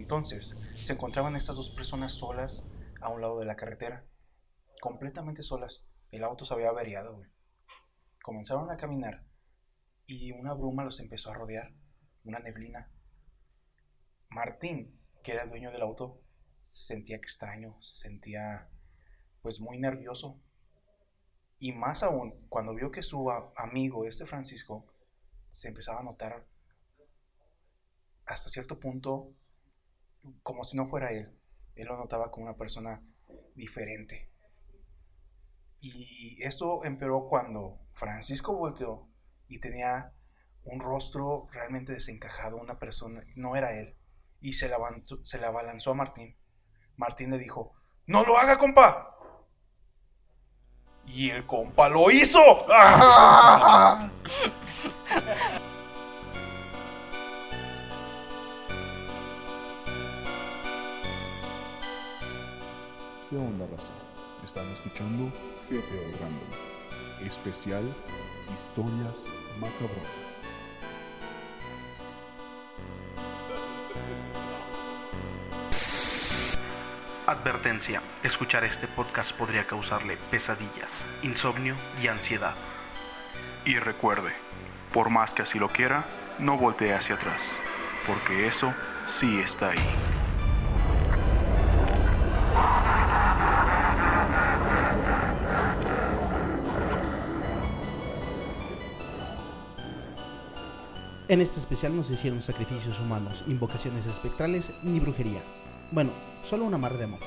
Entonces, se encontraban estas dos personas solas a un lado de la carretera, completamente solas. El auto se había averiado, güey. Comenzaron a caminar y una bruma los empezó a rodear, una neblina. Martín, que era el dueño del auto, se sentía extraño, se sentía pues muy nervioso. Y más aún, cuando vio que su amigo, este Francisco, se empezaba a notar hasta cierto punto como si no fuera él. Él lo notaba como una persona diferente. Y esto empeoró cuando Francisco volteó y tenía un rostro realmente desencajado, una persona, no era él. Y se le abalanzó a Martín. Martín le dijo, ¡no lo haga, compa! Y el compa lo hizo. ¿Qué onda, raza? Están escuchando GTO Random, especial Historias Macabronas. Advertencia, escuchar este podcast podría causarle pesadillas, insomnio y ansiedad. Y recuerde, por más que así lo quiera, no voltee hacia atrás, porque eso sí está ahí. En este especial no se hicieron sacrificios humanos, invocaciones espectrales ni brujería. Bueno, solo un amarre de amor.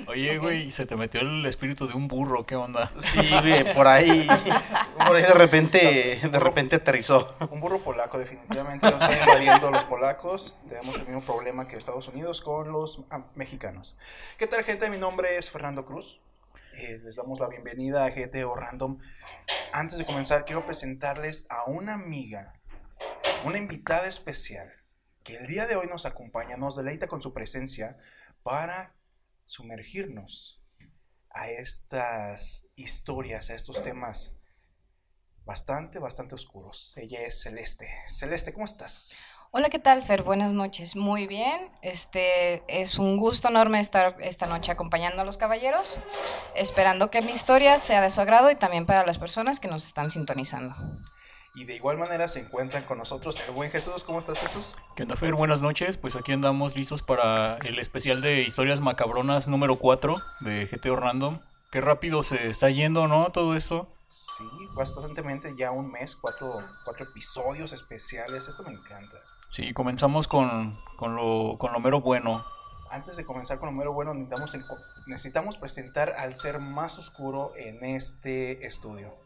Oye, güey, se te metió el espíritu de un burro, ¿qué onda? Sí, güey, por ahí de repente aterrizó. Un burro polaco, definitivamente. Nos están invadiendo los polacos. Tenemos el mismo problema que Estados Unidos con los mexicanos. ¿Qué tal, gente? Mi nombre es Fernando Cruz. Les damos la bienvenida a GTO Random. Antes de comenzar, quiero presentarles a una amiga, una invitada especial, que el día de hoy nos acompaña, nos deleita con su presencia para sumergirnos a estas historias, a estos temas bastante oscuros. Ella es Celeste. Celeste, ¿cómo estás? Hola, ¿qué tal, Fer? Buenas noches. Muy bien. Es un gusto enorme estar esta noche acompañando a los caballeros, esperando que mi historia sea de su agrado y también para las personas que nos están sintonizando. Y de igual manera se encuentran con nosotros el buen Jesús. ¿Cómo estás, Jesús? ¿Qué onda, Fer? Buenas noches. Pues aquí andamos listos para el especial de Historias Macabronas número 4 de GTO Random. Qué rápido se está yendo, ¿no? Todo eso. Sí, bastantemente, ya un mes, cuatro episodios especiales. Esto me encanta. Sí, comenzamos con lo mero bueno. Antes de comenzar con lo mero bueno, necesitamos presentar al ser más oscuro en este estudio.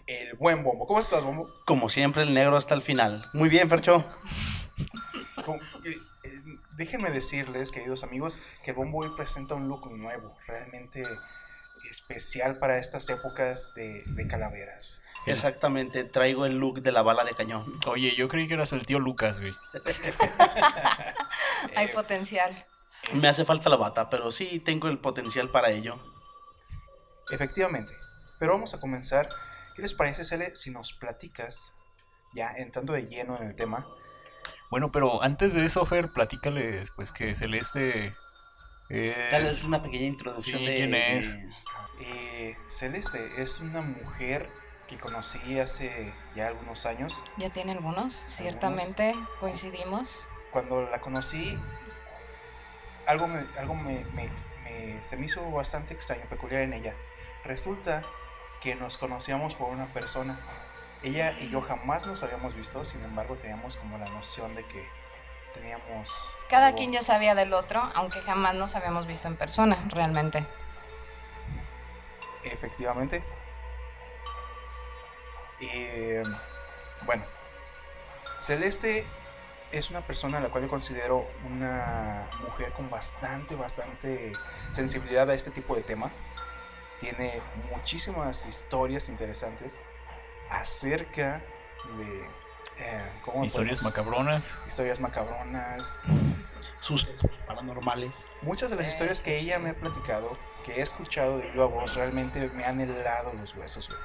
El buen Bombo. ¿Cómo estás, Bombo? Como siempre, el negro hasta el final. Muy bien, Fercho. Déjenme decirles, queridos amigos, que Bombo hoy presenta un look nuevo, realmente especial para estas épocas de calaveras. Exactamente, traigo el look de la bala de cañón. Oye, yo creí que eras el tío Lucas, güey. Hay potencial. Me hace falta la bata, pero sí tengo el potencial para ello. Efectivamente, pero vamos a comenzar. ¿Qué les parece, Cele, si nos platicas, ya entrando de lleno en el tema? Bueno, pero antes de eso, Fer, platícales, pues, que Celeste Tal vez una pequeña introducción sí, de... ¿quién es? Celeste es una mujer que conocí hace ya algunos años. Ya tiene algunos, ciertamente coincidimos. Cuando la conocí, algo se me hizo bastante extraño, peculiar en ella. Resulta que nos conocíamos por una persona. Ella y yo jamás nos habíamos visto, sin embargo teníamos como la noción de que teníamos... Cada quien ya sabía del otro, aunque jamás nos habíamos visto en persona, realmente. Efectivamente. Bueno, Celeste es una persona a la cual yo considero una mujer con bastante sensibilidad a este tipo de temas. Tiene muchísimas historias interesantes acerca de historias macabronas. Historias macabronas. sucesos paranormales. Muchas de las historias que ella me ha platicado, que he escuchado de viva voz, realmente me han helado los huesos, güey.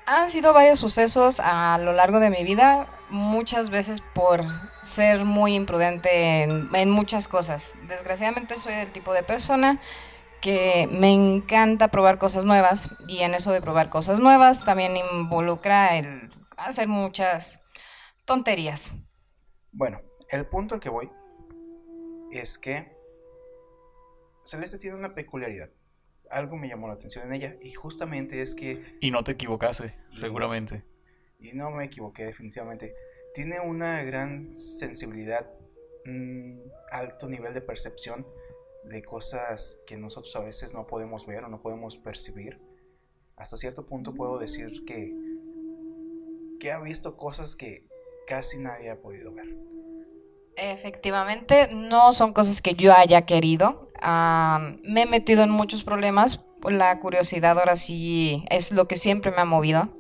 Han sido varios sucesos a lo largo de mi vida, muchas veces por ser muy imprudente en muchas cosas. Desgraciadamente soy del tipo de persona que me encanta probar cosas nuevas, y en eso de probar cosas nuevas también involucra el hacer muchas tonterías. Bueno, el punto al que voy es que Celeste tiene una peculiaridad. Algo me llamó la atención en ella, y justamente es que, Y no te equivocaste, seguramente. y no me equivoqué definitivamente, tiene una gran sensibilidad, alto nivel de percepción de cosas que nosotros a veces no podemos ver o no podemos percibir. Hasta cierto punto puedo decir que ha visto cosas que casi nadie ha podido ver. Efectivamente, no son cosas que yo haya querido. Me he metido en muchos problemas. La curiosidad ahora sí es lo que siempre me ha movido.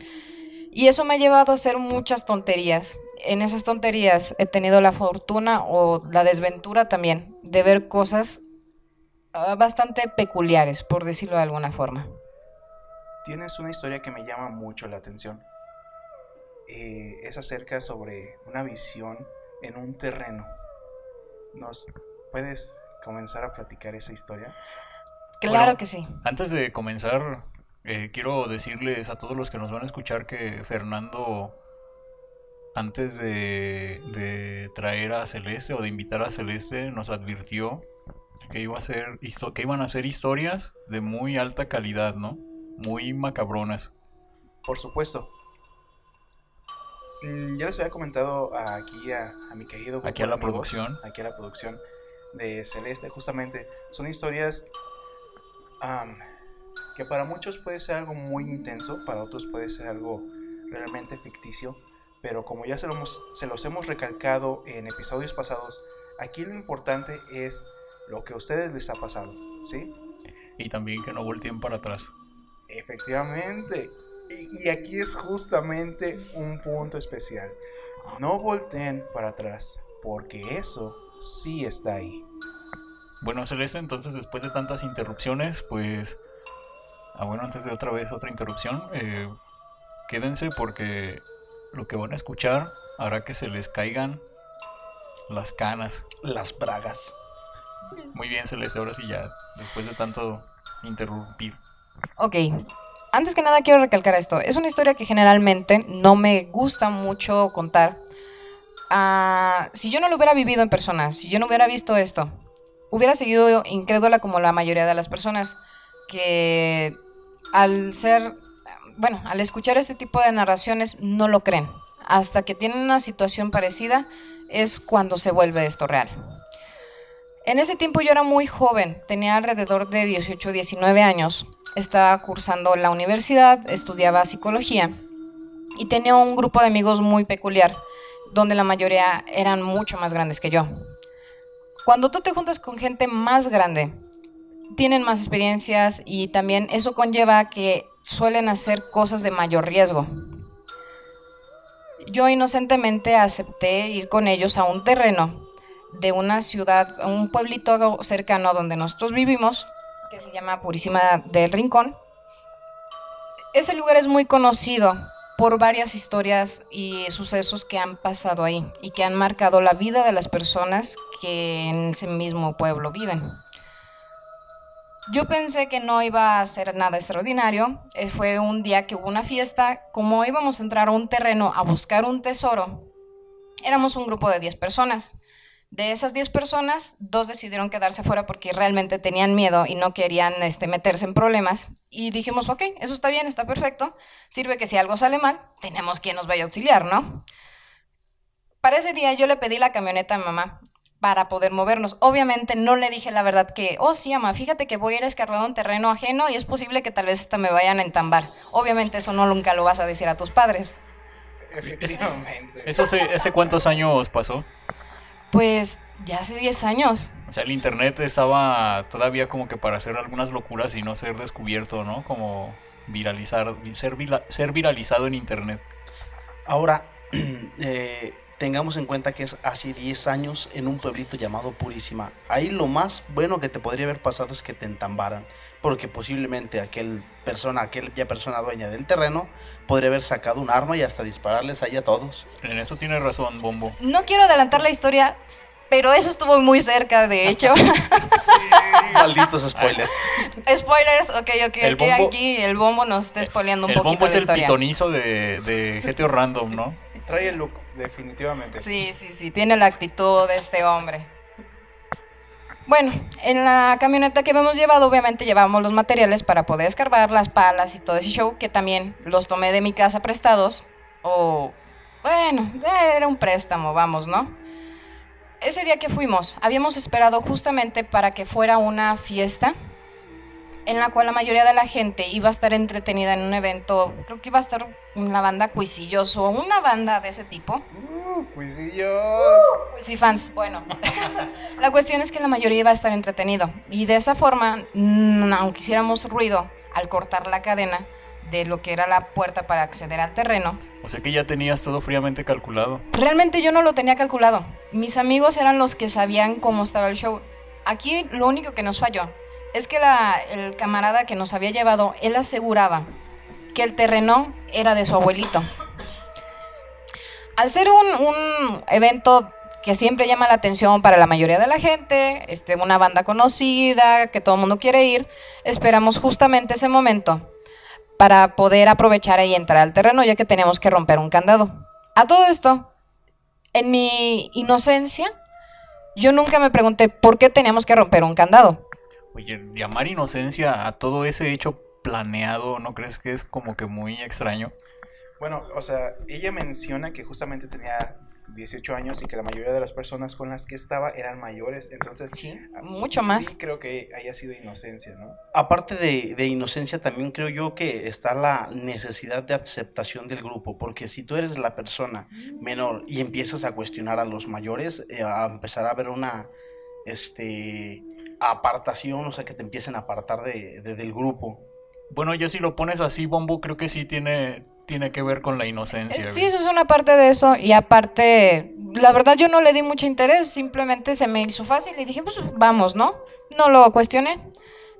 Y eso me ha llevado a hacer muchas tonterías. En esas tonterías he tenido la fortuna o la desventura también de ver cosas bastante peculiares, por decirlo de alguna forma. Tienes una historia que me llama mucho la atención. Es acerca sobre una visión en un terreno. ¿Nos puedes comenzar a platicar esa historia? Claro Bueno, que sí. Antes de comenzar, quiero decirles a todos los que nos van a escuchar que Fernando, antes de traer a Celeste o de invitar a Celeste, nos advirtió que que iban a ser historias de muy alta calidad, ¿no? Muy macabronas. Por supuesto. Ya les había comentado aquí a mi querido grupo Aquí a de la amigos, producción. aquí a la producción de Celeste. Justamente son historias que para muchos puede ser algo muy intenso, para otros puede ser algo realmente ficticio, pero como ya se los hemos recalcado en episodios pasados, aquí lo importante es lo que a ustedes les ha pasado, ¿sí? Y también que no volteen para atrás. Efectivamente. Y aquí es justamente un punto especial. No volteen para atrás, porque eso sí está ahí. Bueno, Celeste, entonces después de tantas interrupciones, pues... bueno, antes de otra interrupción, quédense porque lo que van a escuchar hará que se les caigan las canas. Las bragas. Muy bien, Celeste, ahora sí ya, después de tanto interrumpir. Ok, antes que nada quiero recalcar esto. Es una historia que generalmente no me gusta mucho contar. Si yo no lo hubiera vivido en persona, si yo no hubiera visto esto, hubiera seguido incrédula como la mayoría de las personas que al escuchar este tipo de narraciones no lo creen. Hasta que tienen una situación parecida es cuando se vuelve esto real. En ese tiempo yo era muy joven, tenía alrededor de 18 o 19 años, estaba cursando la universidad, estudiaba psicología y tenía un grupo de amigos muy peculiar, donde la mayoría eran mucho más grandes que yo. Cuando tú te juntas con gente más grande, tienen más experiencias y también eso conlleva que suelen hacer cosas de mayor riesgo. Yo inocentemente acepté ir con ellos a un terreno de una ciudad, un pueblito cercano a donde nosotros vivimos, que se llama Purísima del Rincón. Ese lugar es muy conocido por varias historias y sucesos que han pasado ahí y que han marcado la vida de las personas que en ese mismo pueblo viven. Yo pensé que no iba a ser nada extraordinario. Fue un día que hubo una fiesta. Como íbamos a entrar a un terreno a buscar un tesoro, éramos un grupo de 10 personas. De esas 10 personas, 2 decidieron quedarse fuera porque realmente tenían miedo y no querían meterse en problemas. Y dijimos, ok, eso está bien, está perfecto. Sirve que si algo sale mal, tenemos quien nos vaya a auxiliar, ¿no? Para ese día yo le pedí la camioneta a mi mamá para poder movernos. Obviamente no le dije la verdad que, oh sí, mamá, fíjate que voy a ir a escarbar un terreno ajeno y es posible que tal vez hasta me vayan a entambar. Obviamente eso no nunca lo vas a decir a tus padres. Efectivamente. ¿Ese cuántos años pasó? Pues ya hace 10 años. O sea, el internet estaba todavía como que para hacer algunas locuras y no ser descubierto, ¿no? Como ser viralizado en internet. Ahora, tengamos en cuenta que es hace 10 años en un pueblito llamado Purísima. Ahí lo más bueno que te podría haber pasado es que te entambaran, porque posiblemente aquella persona dueña del terreno podría haber sacado un arma y hasta dispararles ahí a todos. En eso tienes razón, Bombo. No quiero adelantar la historia, pero eso estuvo muy cerca, de hecho. Malditos spoilers. Spoilers, ok, El Bombo- aquí el Bombo nos está spoileando un El poquito Bombo es la el historia. pitonizo de GTO Random, ¿no? Trae el look, definitivamente. Sí, tiene la actitud de este hombre. Bueno, en la camioneta que habíamos llevado, obviamente llevábamos los materiales para poder escarbar, las palas y todo ese show, que también los tomé de mi casa prestados. O, bueno, era un préstamo, vamos, ¿no? Ese día que fuimos, habíamos esperado justamente para que fuera una fiesta en la cual la mayoría de la gente iba a estar entretenida en un evento. Creo que iba a estar la banda Cuisillos o una banda de ese tipo. Cuisillos. Sí, fans, bueno. La cuestión es que la mayoría iba a estar entretenido. Y de esa forma, aunque hiciéramos ruido al cortar la cadena de lo que era la puerta para acceder al terreno, O sea que ya tenías todo fríamente calculado. realmente yo no lo tenía calculado. Mis amigos eran los que sabían cómo estaba el show. Aquí lo único que nos falló es que el camarada que nos había llevado, él aseguraba que el terreno era de su abuelito. Al ser un evento que siempre llama la atención para la mayoría de la gente, una banda conocida, que todo el mundo quiere ir, esperamos justamente ese momento para poder aprovechar y entrar al terreno, ya que teníamos que romper un candado. A todo esto, en mi inocencia, yo nunca me pregunté por qué teníamos que romper un candado. Oye, llamar inocencia a todo ese hecho planeado, ¿no crees que es como que muy extraño? Bueno, o sea, ella menciona que justamente tenía 18 años y que la mayoría de las personas con las que estaba eran mayores, entonces Sí, mucho más. Sí, creo que haya sido inocencia, ¿no? Aparte de inocencia, también creo yo que está la necesidad de aceptación del grupo, porque si tú eres la persona menor y empiezas a cuestionar a los mayores, a empezar a haber una apartación, o sea, que te empiecen a apartar del grupo. Bueno, ya si lo pones así, Bombo, creo que sí tiene que ver con la inocencia. Sí, güey. eso es una parte de eso. Y aparte, la verdad yo no le di mucho interés, simplemente se me hizo fácil y dije, pues vamos, ¿no? No lo cuestioné.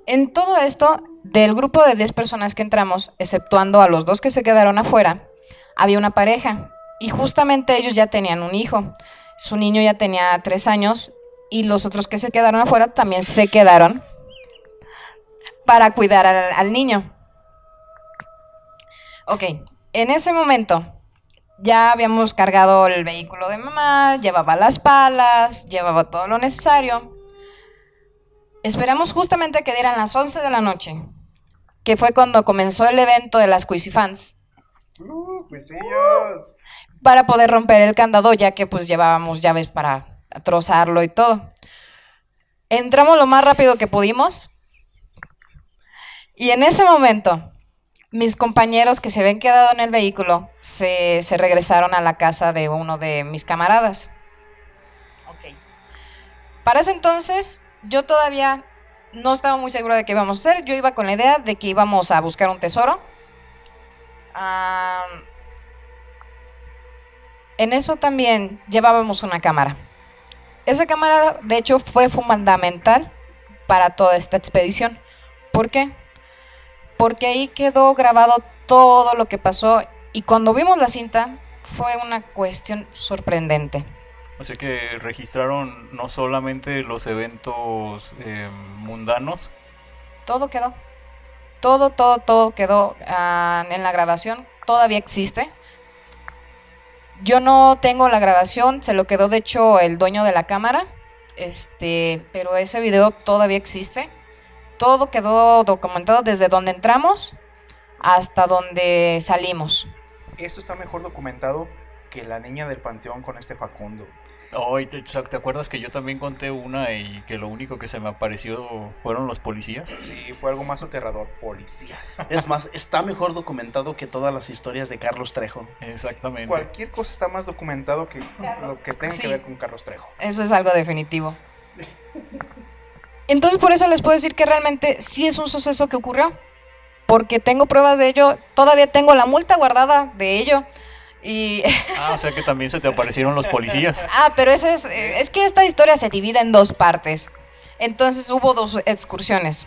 En todo esto, del grupo de 10 personas que entramos, exceptuando a los 2 que se quedaron afuera, había una pareja. Y justamente ellos ya tenían un hijo. Su niño ya tenía 3 años y los otros que se quedaron afuera también se quedaron para cuidar al niño. Ok, en ese momento ya habíamos cargado el vehículo de mamá, llevaba las palas, llevaba todo lo necesario. Esperamos justamente que dieran las 11 de la noche, que fue cuando comenzó el evento de las Cuisifans, Cuisillos. para poder romper el candado, ya que pues llevábamos llaves para trozarlo y todo. Entramos lo más rápido que pudimos y en ese momento mis compañeros que se habían quedado en el vehículo se regresaron a la casa de uno de mis camaradas. Ok. Para ese entonces yo todavía no estaba muy segura de qué íbamos a hacer. Yo iba con la idea de que íbamos a buscar un tesoro. En eso también llevábamos una cámara. Esa cámara, de hecho, fue fundamental para toda esta expedición. ¿Por qué? Porque ahí quedó grabado todo lo que pasó y cuando vimos la cinta fue una cuestión sorprendente. O sea que registraron no solamente los eventos mundanos. Todo quedó. Todo quedó en la grabación. Todavía existe. Yo no tengo la grabación, se lo quedó de hecho el dueño de la cámara, pero ese video todavía existe. Todo quedó documentado desde donde entramos hasta donde salimos. Esto está mejor documentado que la niña del panteón con Facundo. Oh, ¿te acuerdas que yo también conté una y que lo único que se me apareció fueron los policías? Sí, fue algo más aterrador. Policías. Es más, está mejor documentado que todas las historias de Carlos Trejo. Exactamente. Cualquier cosa está más documentado que lo que tenga sí. que ver con Carlos Trejo. Eso es algo definitivo. Entonces por eso les puedo decir que realmente sí es un suceso que ocurrió, porque tengo pruebas de ello, todavía tengo la multa guardada de ello, Y O sea que también se te aparecieron los policías. pero ese es que esta historia se divide en 2 partes. Entonces hubo 2 excursiones.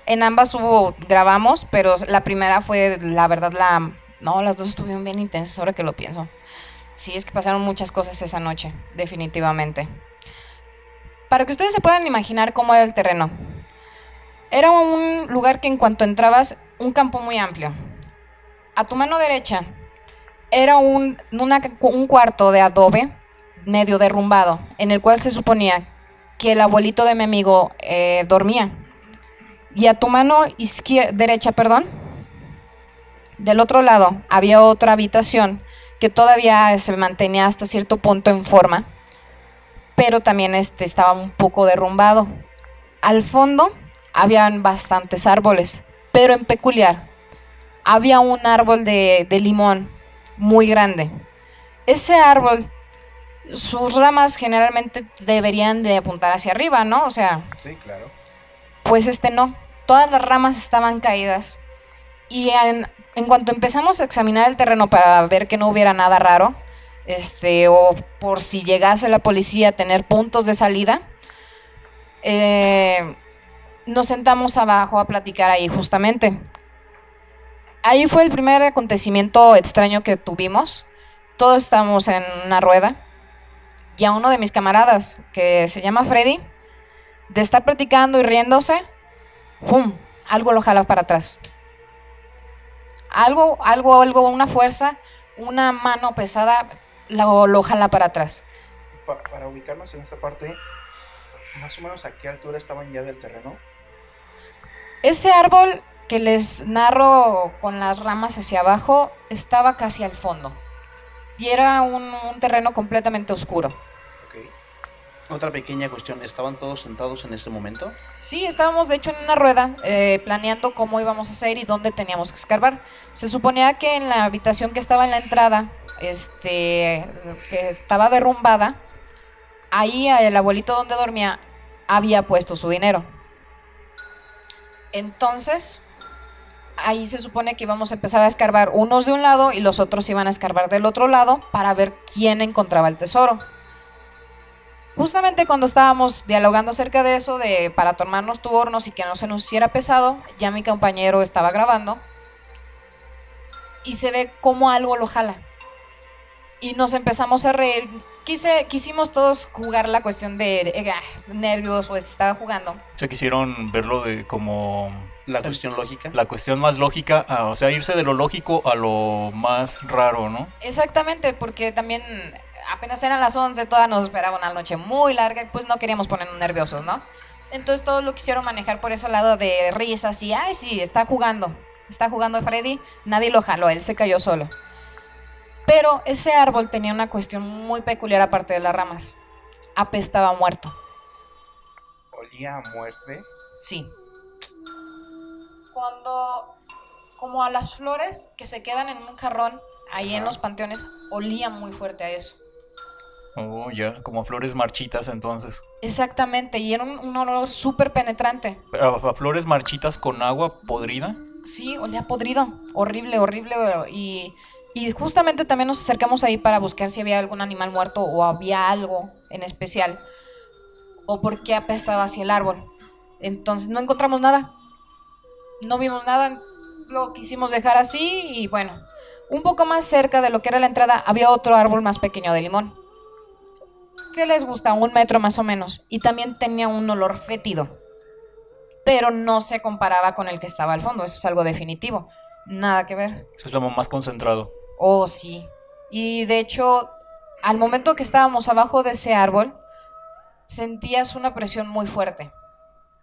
En ambas grabamos, pero la primera fue, la verdad, no, las 2 estuvieron bien intensas, ahora que lo pienso. Sí, es que pasaron muchas cosas esa noche, definitivamente. Para que ustedes se puedan imaginar cómo era el terreno. Era un lugar que en cuanto entrabas, un campo muy amplio. A tu mano derecha era un cuarto de adobe medio derrumbado, en el cual se suponía que el abuelito de mi amigo dormía. Y a tu mano derecha, del otro lado había otra habitación que todavía se mantenía hasta cierto punto en forma, pero también estaba un poco derrumbado. Al fondo habían bastantes árboles, pero en peculiar había un árbol de limón muy grande. Ese árbol, sus ramas generalmente deberían de apuntar hacia arriba, ¿no? O sea, Sí, claro. pues no. Todas las ramas estaban caídas. Y en cuanto empezamos a examinar el terreno para ver que no hubiera nada raro, o por si llegase la policía a tener puntos de salida, nos sentamos abajo a platicar ahí justamente. Ahí fue el primer acontecimiento extraño que tuvimos. Todos estábamos en una rueda y a uno de mis camaradas, que se llama Freddy, de estar platicando y riéndose, ¡pum!, algo lo jala para atrás. Algo, una fuerza, una mano pesada lo jala para atrás. Para ubicarnos en esta parte, más o menos a qué altura estaban ya del terreno. Ese árbol que les narro con las ramas hacia abajo estaba casi al fondo y era un terreno completamente oscuro. Okay. Otra pequeña cuestión, ¿estaban todos sentados en ese momento? Sí, estábamos de hecho en una rueda planeando cómo íbamos a hacer y dónde teníamos que escarbar. Se suponía que en la habitación que estaba en la entrada, que estaba derrumbada, ahí el abuelito donde dormía había puesto su dinero. Entonces, ahí se supone que íbamos a empezar a escarbar unos de un lado y los otros iban a escarbar del otro lado para ver quién encontraba el tesoro. Justamente cuando estábamos dialogando acerca de eso, para tomarnos turnos y que no se nos hiciera pesado, ya mi compañero estaba grabando y se ve cómo algo lo jala. Y nos empezamos a reír. Quisimos todos jugar la cuestión de nervios, o estaba jugando. O sea, quisieron verlo de como... La cuestión lógica. La cuestión más lógica, o sea, irse de lo lógico a lo más raro, ¿no? Exactamente, porque también apenas eran las 11, todas nos esperaba una noche muy larga y pues no queríamos ponernos nerviosos, ¿no? Entonces todos lo quisieron manejar por ese lado de risas y, ay, sí, está jugando Freddy, nadie lo jaló, él se cayó solo. Pero ese árbol tenía una cuestión muy peculiar aparte de las ramas. Apestaba muerto. ¿Olía a muerte? Sí. Como a las flores que se quedan en un jarrón ahí en los panteones, olía muy fuerte a eso. Oh, ya, como flores marchitas entonces. Exactamente, y era un olor súper penetrante. Pero a flores marchitas con agua podrida. Sí, olía podrido, horrible. Y justamente también nos acercamos ahí para buscar si había algún animal muerto o había algo en especial, o por qué apestaba hacia el árbol. Entonces no encontramos nada, no vimos nada, lo quisimos dejar así. Y bueno, un poco más cerca de lo que era la entrada había otro árbol más pequeño de limón. ¿Qué les gusta? 1 metro más o menos. Y también tenía un olor fétido, pero no se comparaba con el que estaba al fondo, eso es algo definitivo, nada que ver. Eso es como más concentrado. Oh, sí. Y de hecho, al momento que estábamos abajo de ese árbol, sentías una presión muy fuerte,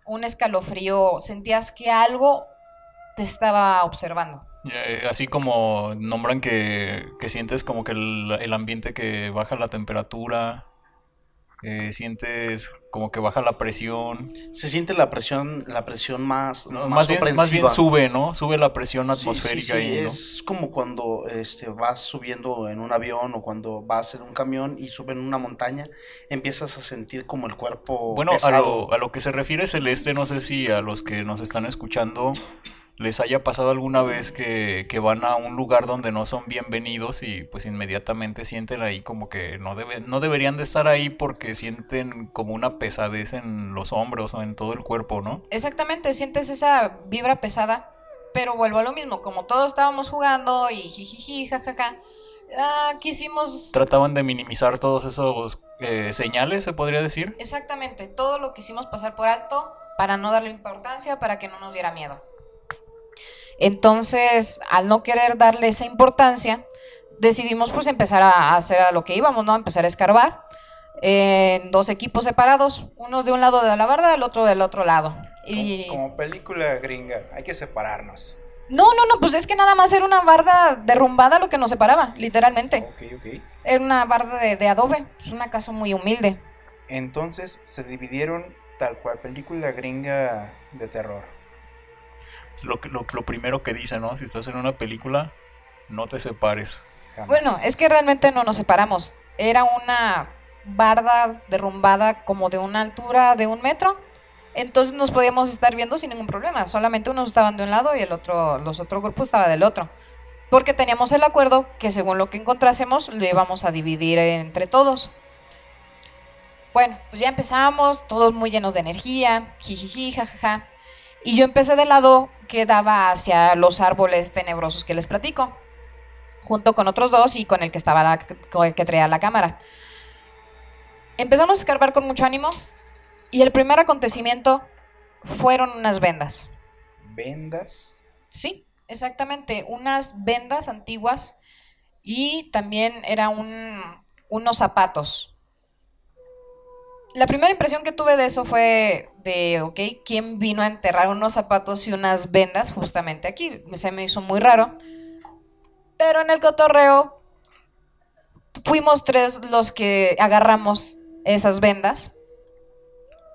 un escalofrío, sentías que algo te estaba observando. Así como nombran que sientes como que el ambiente que baja la temperatura, sientes como que baja la presión. Se siente la presión más, No, más más bien sube, ¿no? Sube la presión atmosférica. Sí, ahí, ¿no? Es como cuando vas subiendo en un avión o cuando vas en un camión y subes en una montaña, empiezas a sentir como el cuerpo bueno, pesado. a lo que se refiere Celeste, no sé si a los que nos están escuchando les haya pasado alguna vez que van a un lugar donde no son bienvenidos y pues inmediatamente sienten ahí como que no deberían de estar ahí porque sienten como una pesadez en los hombros o en todo el cuerpo, ¿no? Exactamente, sientes esa vibra pesada, pero vuelvo a lo mismo, como todos estábamos jugando y jijiji, jajaja, quisimos... Trataban de minimizar todos esos señales, se podría decir. Exactamente, todo lo quisimos pasar por alto para no darle importancia, para que no nos diera miedo. Entonces, al no querer darle esa importancia, decidimos pues empezar a hacer a lo que íbamos, ¿no? Empezar a escarbar en 2 equipos separados, unos de un lado de la barda, el otro del otro lado. Y... Como película gringa, hay que separarnos. No, pues es que nada más era una barda derrumbada lo que nos separaba, literalmente. Ok. Era una barda de adobe, es una casa muy humilde. Entonces se dividieron tal cual película gringa de terror. Lo primero que dice, ¿no? Si estás en una película, no te separes. Jamás. Bueno, es que realmente no nos separamos. Era una barda derrumbada como de una altura de 1 metro. Entonces nos podíamos estar viendo sin ningún problema. Solamente unos estaban de un lado y los otros grupos estaban del otro. Porque teníamos el acuerdo que según lo que encontrásemos lo íbamos a dividir entre todos. Bueno, pues ya empezamos, todos muy llenos de energía, jijiji, jajaja. Y yo empecé del lado que daba hacia los árboles tenebrosos que les platico, junto con otros 2 y con el que estaba con el que traía la cámara. Empezamos a escarbar con mucho ánimo y el primer acontecimiento fueron unas vendas. ¿Vendas? Sí, exactamente, unas vendas antiguas y también era unos zapatos. La primera impresión que tuve de eso fue de, ok, ¿quién vino a enterrar unos zapatos y unas vendas justamente aquí? Se me hizo muy raro. Pero en el cotorreo fuimos 3 los que agarramos esas vendas.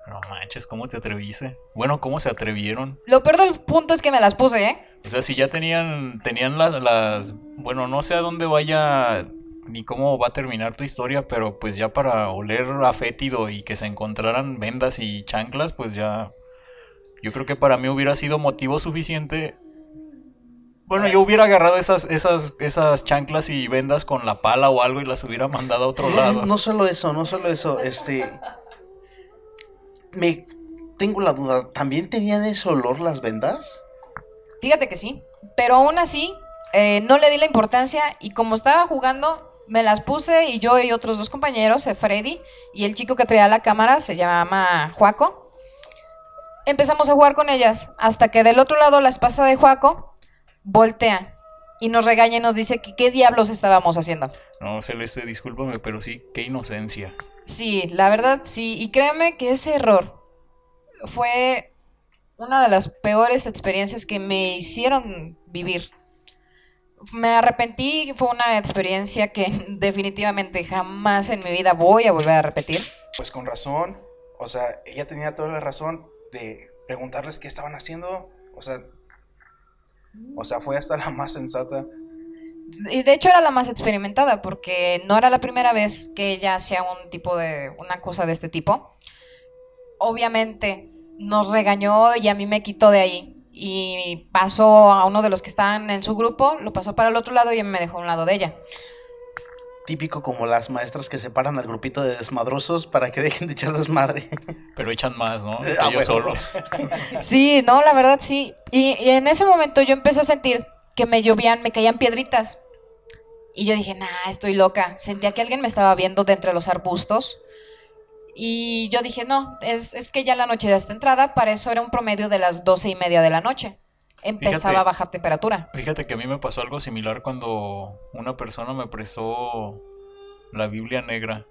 No manches, ¿cómo te atreviste? Bueno, ¿cómo se atrevieron? Lo peor del punto es que me las puse, ¿eh? O sea, si ya tenían las... Bueno, no sé a dónde vaya ni cómo va a terminar tu historia, pero pues ya para oler a fétido y que se encontraran vendas y chanclas, pues ya... Yo creo que para mí hubiera sido motivo suficiente. Bueno, yo hubiera agarrado esas chanclas y vendas con la pala o algo y las hubiera mandado a otro lado. No solo eso. Tengo la duda, ¿también tenían ese olor las vendas? Fíjate que sí, pero aún así no le di la importancia y como estaba jugando, me las puse y yo y otros 2 compañeros, Freddy y el chico que traía la cámara, se llama Juaco, empezamos a jugar con ellas hasta que del otro lado la esposa de Juaco voltea y nos regaña y nos dice que qué diablos estábamos haciendo. No, Celeste, discúlpame, pero sí, qué inocencia. Sí, la verdad sí, y créeme que ese error fue una de las peores experiencias que me hicieron vivir. Me arrepentí, fue una experiencia que definitivamente jamás en mi vida voy a volver a repetir. Pues con razón, o sea, ella tenía toda la razón de preguntarles qué estaban haciendo, o sea, fue hasta la más sensata. Y de hecho era la más experimentada porque no era la primera vez que ella hacía una cosa de este tipo. Obviamente nos regañó y a mí me quitó de ahí y pasó a uno de los que estaban en su grupo, lo pasó para el otro lado y me dejó a un lado de ella. Típico como las maestras que separan al grupito de desmadrosos para que dejen de echar desmadre. Pero echan más, ¿no? Ellos solos. Sí, no, la verdad sí. Y en ese momento yo empecé a sentir que me caían piedritas. Y yo dije, estoy loca. Sentía que alguien me estaba viendo de entre los arbustos. Y yo dije, no, es que ya la noche ya está entrada. Para eso era un promedio de las 12:30 de la noche. Empezaba a bajar temperatura. Fíjate que a mí me pasó algo similar cuando una persona me prestó la Biblia negra.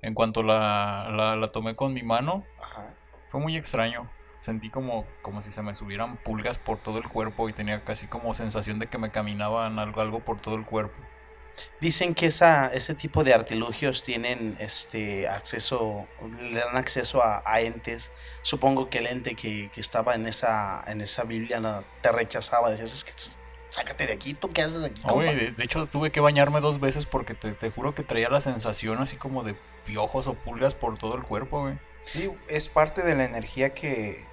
En cuanto la tomé con mi mano, fue muy extraño. Sentí como si se me subieran pulgas por todo el cuerpo y tenía casi como sensación de que me caminaban algo por todo el cuerpo. Dicen que ese tipo de artilugios tienen acceso, le dan acceso a entes. Supongo que el ente que estaba en esa Biblia te rechazaba, decías, es que sácate de aquí, ¿tú qué haces aquí? Oye, de hecho tuve que bañarme 2 veces porque te juro que traía la sensación así como de piojos o pulgas por todo el cuerpo, güey. Sí, es parte de la energía que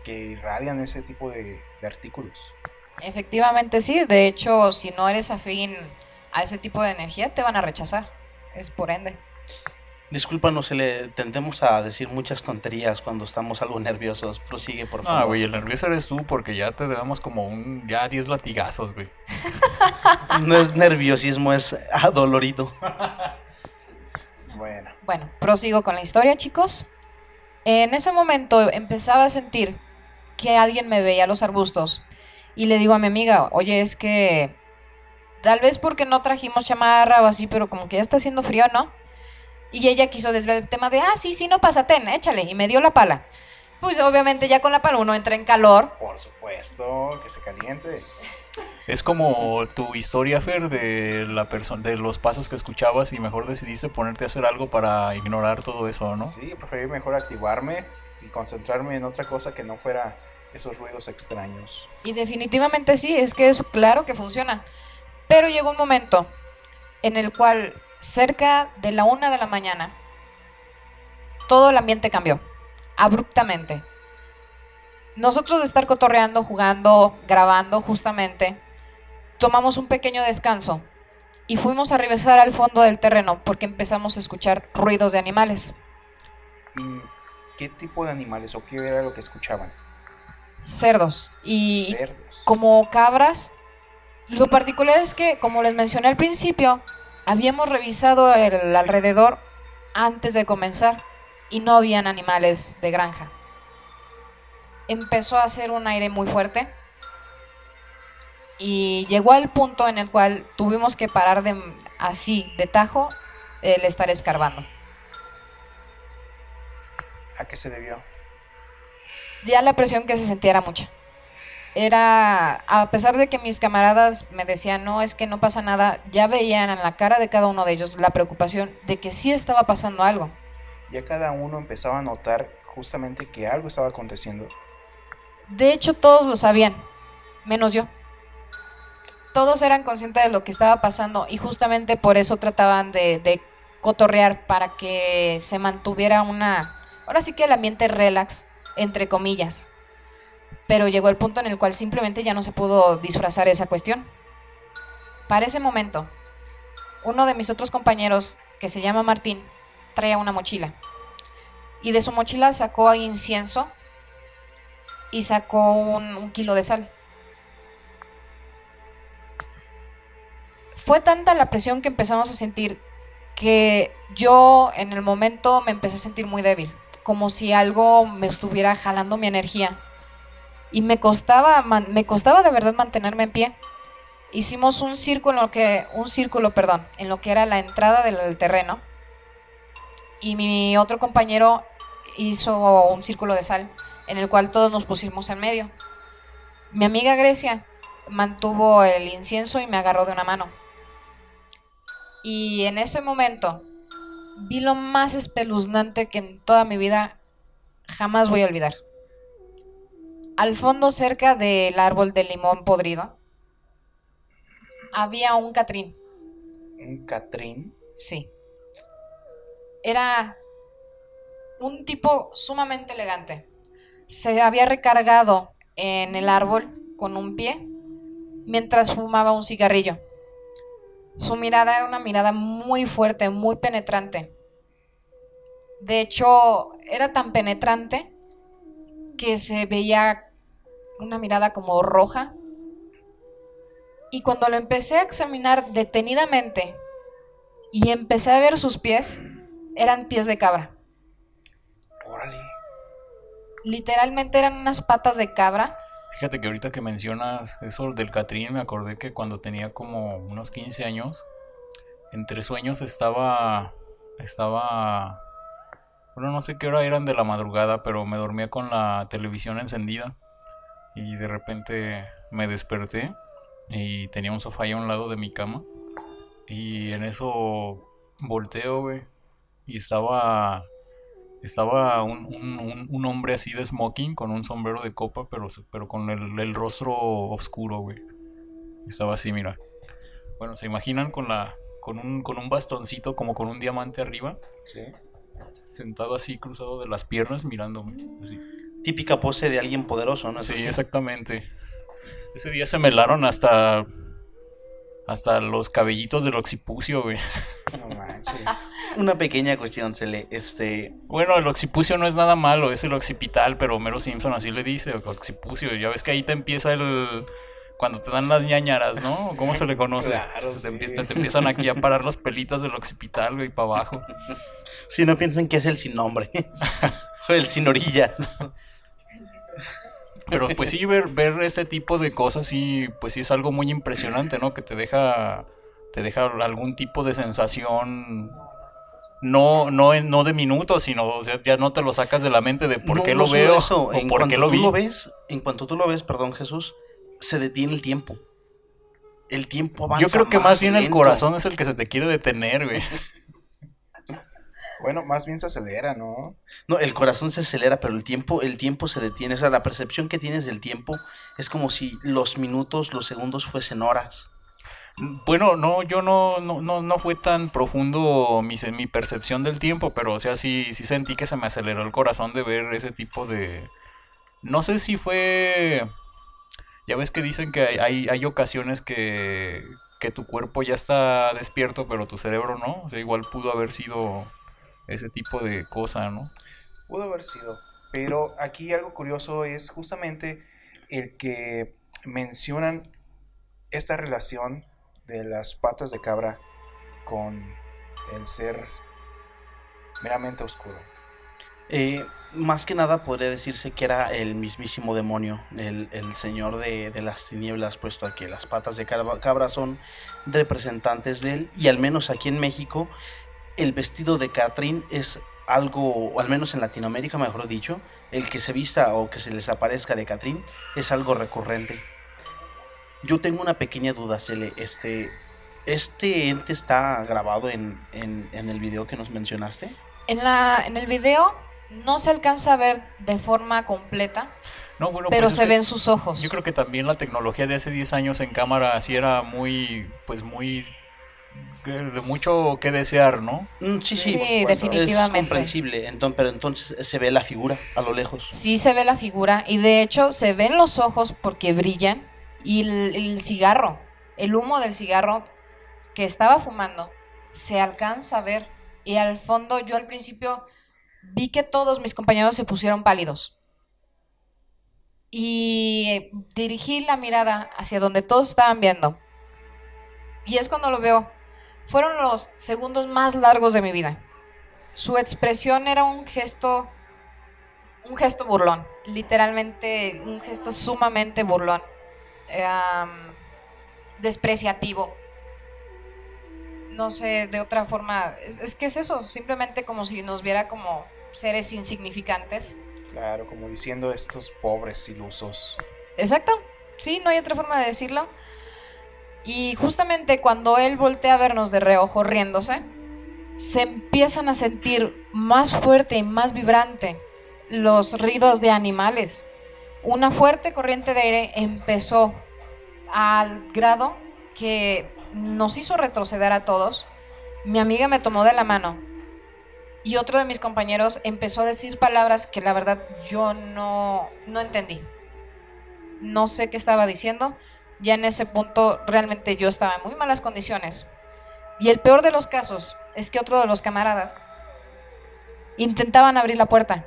que irradian ese tipo de artículos. Efectivamente sí, de hecho, si no eres afín a ese tipo de energía, te van a rechazar, es por ende. Discúlpanos, tendemos a decir muchas tonterías cuando estamos algo nerviosos. Prosigue, por favor. Ah, güey, el nervioso eres tú porque ya te damos como ya 10 latigazos, güey. No es nerviosismo, es adolorido. Bueno, prosigo con la historia, chicos. En ese momento empezaba a sentir que alguien me veía a los arbustos y le digo a mi amiga, oye, es que tal vez porque no trajimos chamarra o así, pero como que ya está haciendo frío, ¿no? Y ella quiso desviar el tema de, sí, no pasa, ten, échale, y me dio la pala. Pues obviamente ya con la pala uno entra en calor. Por supuesto, que se caliente. Es como tu historia, Fer, de de los pasos que escuchabas y mejor decidiste ponerte a hacer algo para ignorar todo eso, ¿no? Sí, preferí mejor activarme y concentrarme en otra cosa que no fuera esos ruidos extraños. Y definitivamente sí, es que eso claro que funciona. Pero llegó un momento en el cual cerca de la 1 de la mañana todo el ambiente cambió abruptamente. Nosotros de estar cotorreando, jugando, grabando justamente, tomamos un pequeño descanso y fuimos a regresar al fondo del terreno porque empezamos a escuchar ruidos de animales. ¿Qué tipo de animales o qué era lo que escuchaban? Cerdos y Cerdos. como cabras. Lo particular es que, como les mencioné al principio, habíamos revisado el alrededor antes de comenzar y no habían animales de granja. Empezó a hacer un aire muy fuerte y llegó al punto en el cual tuvimos que parar de tajo el estar escarbando. ¿A qué se debió? Ya la presión que se sentía era mucha. A pesar de que mis camaradas me decían, no, es que no pasa nada, ya veían en la cara de cada uno de ellos la preocupación de que sí estaba pasando algo. Ya cada uno empezaba a notar justamente que algo estaba aconteciendo. De hecho, todos lo sabían, menos yo. Todos eran conscientes de lo que estaba pasando y justamente por eso trataban de cotorrear para que se mantuviera ahora sí que el ambiente relax, entre comillas. Pero llegó el punto en el cual simplemente ya no se pudo disfrazar esa cuestión. Para ese momento, uno de mis otros compañeros, que se llama Martín, traía una mochila. Y de su mochila sacó incienso y sacó un kilo de sal. Fue tanta la presión que empezamos a sentir que yo en el momento me empecé a sentir muy débil, como si algo me estuviera jalando mi energía. Y me costaba de verdad mantenerme en pie. Hicimos un círculo, en lo que era la entrada del terreno. Y mi otro compañero hizo un círculo de sal, en el cual todos nos pusimos en medio. Mi amiga Grecia mantuvo el incienso y me agarró de una mano. Y en ese momento vi lo más espeluznante que en toda mi vida jamás voy a olvidar. Al fondo, cerca del árbol de limón podrido, había un catrín. ¿Un catrín? Sí. Era un tipo sumamente elegante. Se había recargado en el árbol con un pie mientras fumaba un cigarrillo. Su mirada era una mirada muy fuerte, muy penetrante. De hecho, era tan penetrante que se veía una mirada como roja. Y cuando lo empecé a examinar detenidamente y empecé a ver sus pies, eran pies de cabra. Órale. Literalmente eran unas patas de cabra. Fíjate que ahorita que mencionas eso del Catrín, me acordé que cuando tenía como unos 15 años, entre sueños estaba, bueno, no sé qué hora eran de la madrugada, pero me dormía con la televisión encendida y de repente me desperté y tenía un sofá ahí a un lado de mi cama y en eso volteo, güey, y estaba un hombre así de smoking con un sombrero de copa, pero con el rostro oscuro, güey. Estaba así, mira. Bueno, ¿se imaginan con un bastoncito como con un diamante arriba? Sí. Sentado así, cruzado de las piernas, mirándome, así. típica pose de alguien poderoso, ¿no? Sí, Así. exactamente. Ese día se me helaron hasta los cabellitos del occipucio, güey. No manches. Una pequeña cuestión, Bueno, el occipucio no es nada malo, es el occipital, pero Homero Simpson así le dice, occipucio. Ya ves que ahí te empieza cuando te dan las ñañaras, ¿no? ¿Cómo se le conoce? Claro, te sí. te empiezan aquí a parar los pelitos del occipital, güey, para abajo. Si no piensan que es el sin nombre. O el sin orilla. Pero pues sí, ver ese tipo de cosas sí, pues sí es algo muy impresionante, ¿no? Que te deja algún tipo de sensación, no de minutos, sino, o sea, ya no te lo sacas de la mente de por qué No lo solo veo eso, o por qué lo vi. En cuanto tú lo ves, perdón, Jesús, se detiene el tiempo. El tiempo avanza. Yo creo que más bien el lento. corazón es el que se te quiere detener, güey. Bueno, más bien se acelera, ¿no? No, el corazón se acelera, pero el tiempo se detiene. O sea, la percepción que tienes del tiempo es como si los minutos, los segundos fuesen horas. Bueno, no, yo no fue tan profundo mi percepción del tiempo, pero o sea, sí sentí que se me aceleró el corazón de ver ese tipo de... No sé si fue... Ya ves que dicen que hay ocasiones que tu cuerpo ya está despierto, pero tu cerebro no. O sea, igual pudo haber sido ese tipo de cosa, ¿no? Pudo haber sido. Pero aquí algo curioso es justamente el que mencionan esta relación de las patas de cabra con el ser meramente oscuro. Más que nada podría decirse que era el mismísimo demonio, el señor de las tinieblas, puesto a que las patas de cabra son representantes de él. Y al menos aquí en México, el vestido de Catrín es algo, o al menos en Latinoamérica, mejor dicho, el que se vista o que se les aparezca de Catrín es algo recurrente. Yo tengo una pequeña duda, Cele. ¿Este ente está grabado en el video que nos mencionaste? En el video no se alcanza a ver de forma completa, No, bueno, pero pues es se que ven sus ojos. yo creo que también la tecnología de hace 10 años en cámara sí era muy de mucho que desear, ¿no? Sí, Sí, por supuesto. definitivamente. Es comprensible, pero entonces se ve la figura a lo lejos. Sí se ve la figura y de hecho se ven los ojos porque brillan y el cigarro, el humo del cigarro que estaba fumando se alcanza a ver y al fondo yo al principio vi que todos mis compañeros se pusieron pálidos y dirigí la mirada hacia donde todos estaban viendo y es cuando lo veo. Fueron los segundos más largos de mi vida. Su expresión era un gesto burlón, literalmente un gesto sumamente burlón, despreciativo. No sé, de otra forma, es que es eso, simplemente como si nos viera como seres insignificantes. Claro, como diciendo estos pobres ilusos. Exacto, sí, no hay otra forma de decirlo. Y justamente cuando él voltea a vernos de reojo riéndose, se empiezan a sentir más fuerte y más vibrante los ruidos de animales. Una fuerte corriente de aire empezó al grado que nos hizo retroceder a todos. Mi amiga me tomó de la mano y otro de mis compañeros empezó a decir palabras que la verdad yo no entendí. No sé qué estaba diciendo. Ya en ese punto realmente yo estaba en muy malas condiciones. Y el peor de los casos es que otro de los camaradas intentaban abrir la puerta.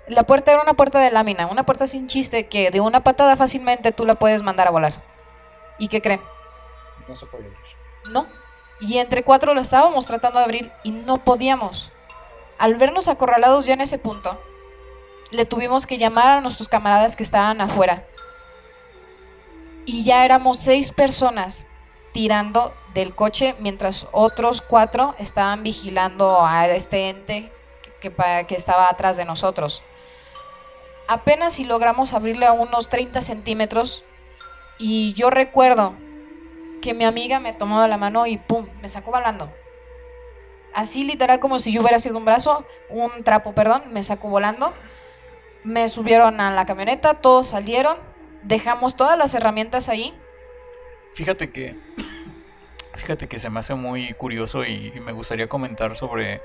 La puerta era una puerta de lámina, una puerta sin chiste que de una patada fácilmente tú la puedes mandar a volar. ¿Y qué creen? No se podía abrir. No. Y entre 4 lo estábamos tratando de abrir y no podíamos. Al vernos acorralados ya en ese punto, le tuvimos que llamar a nuestros camaradas que estaban afuera. Y ya éramos 6 personas tirando del coche mientras otros 4 estaban vigilando a este ente que estaba atrás de nosotros. Apenas si logramos abrirle a unos 30 centímetros y yo recuerdo que mi amiga me tomó de la mano y ¡pum!, me sacó volando. Así literal como si yo hubiera sido un trapo, me sacó volando. Me subieron a la camioneta, todos salieron, dejamos todas las herramientas ahí. Fíjate que se me hace muy curioso y me gustaría comentar sobre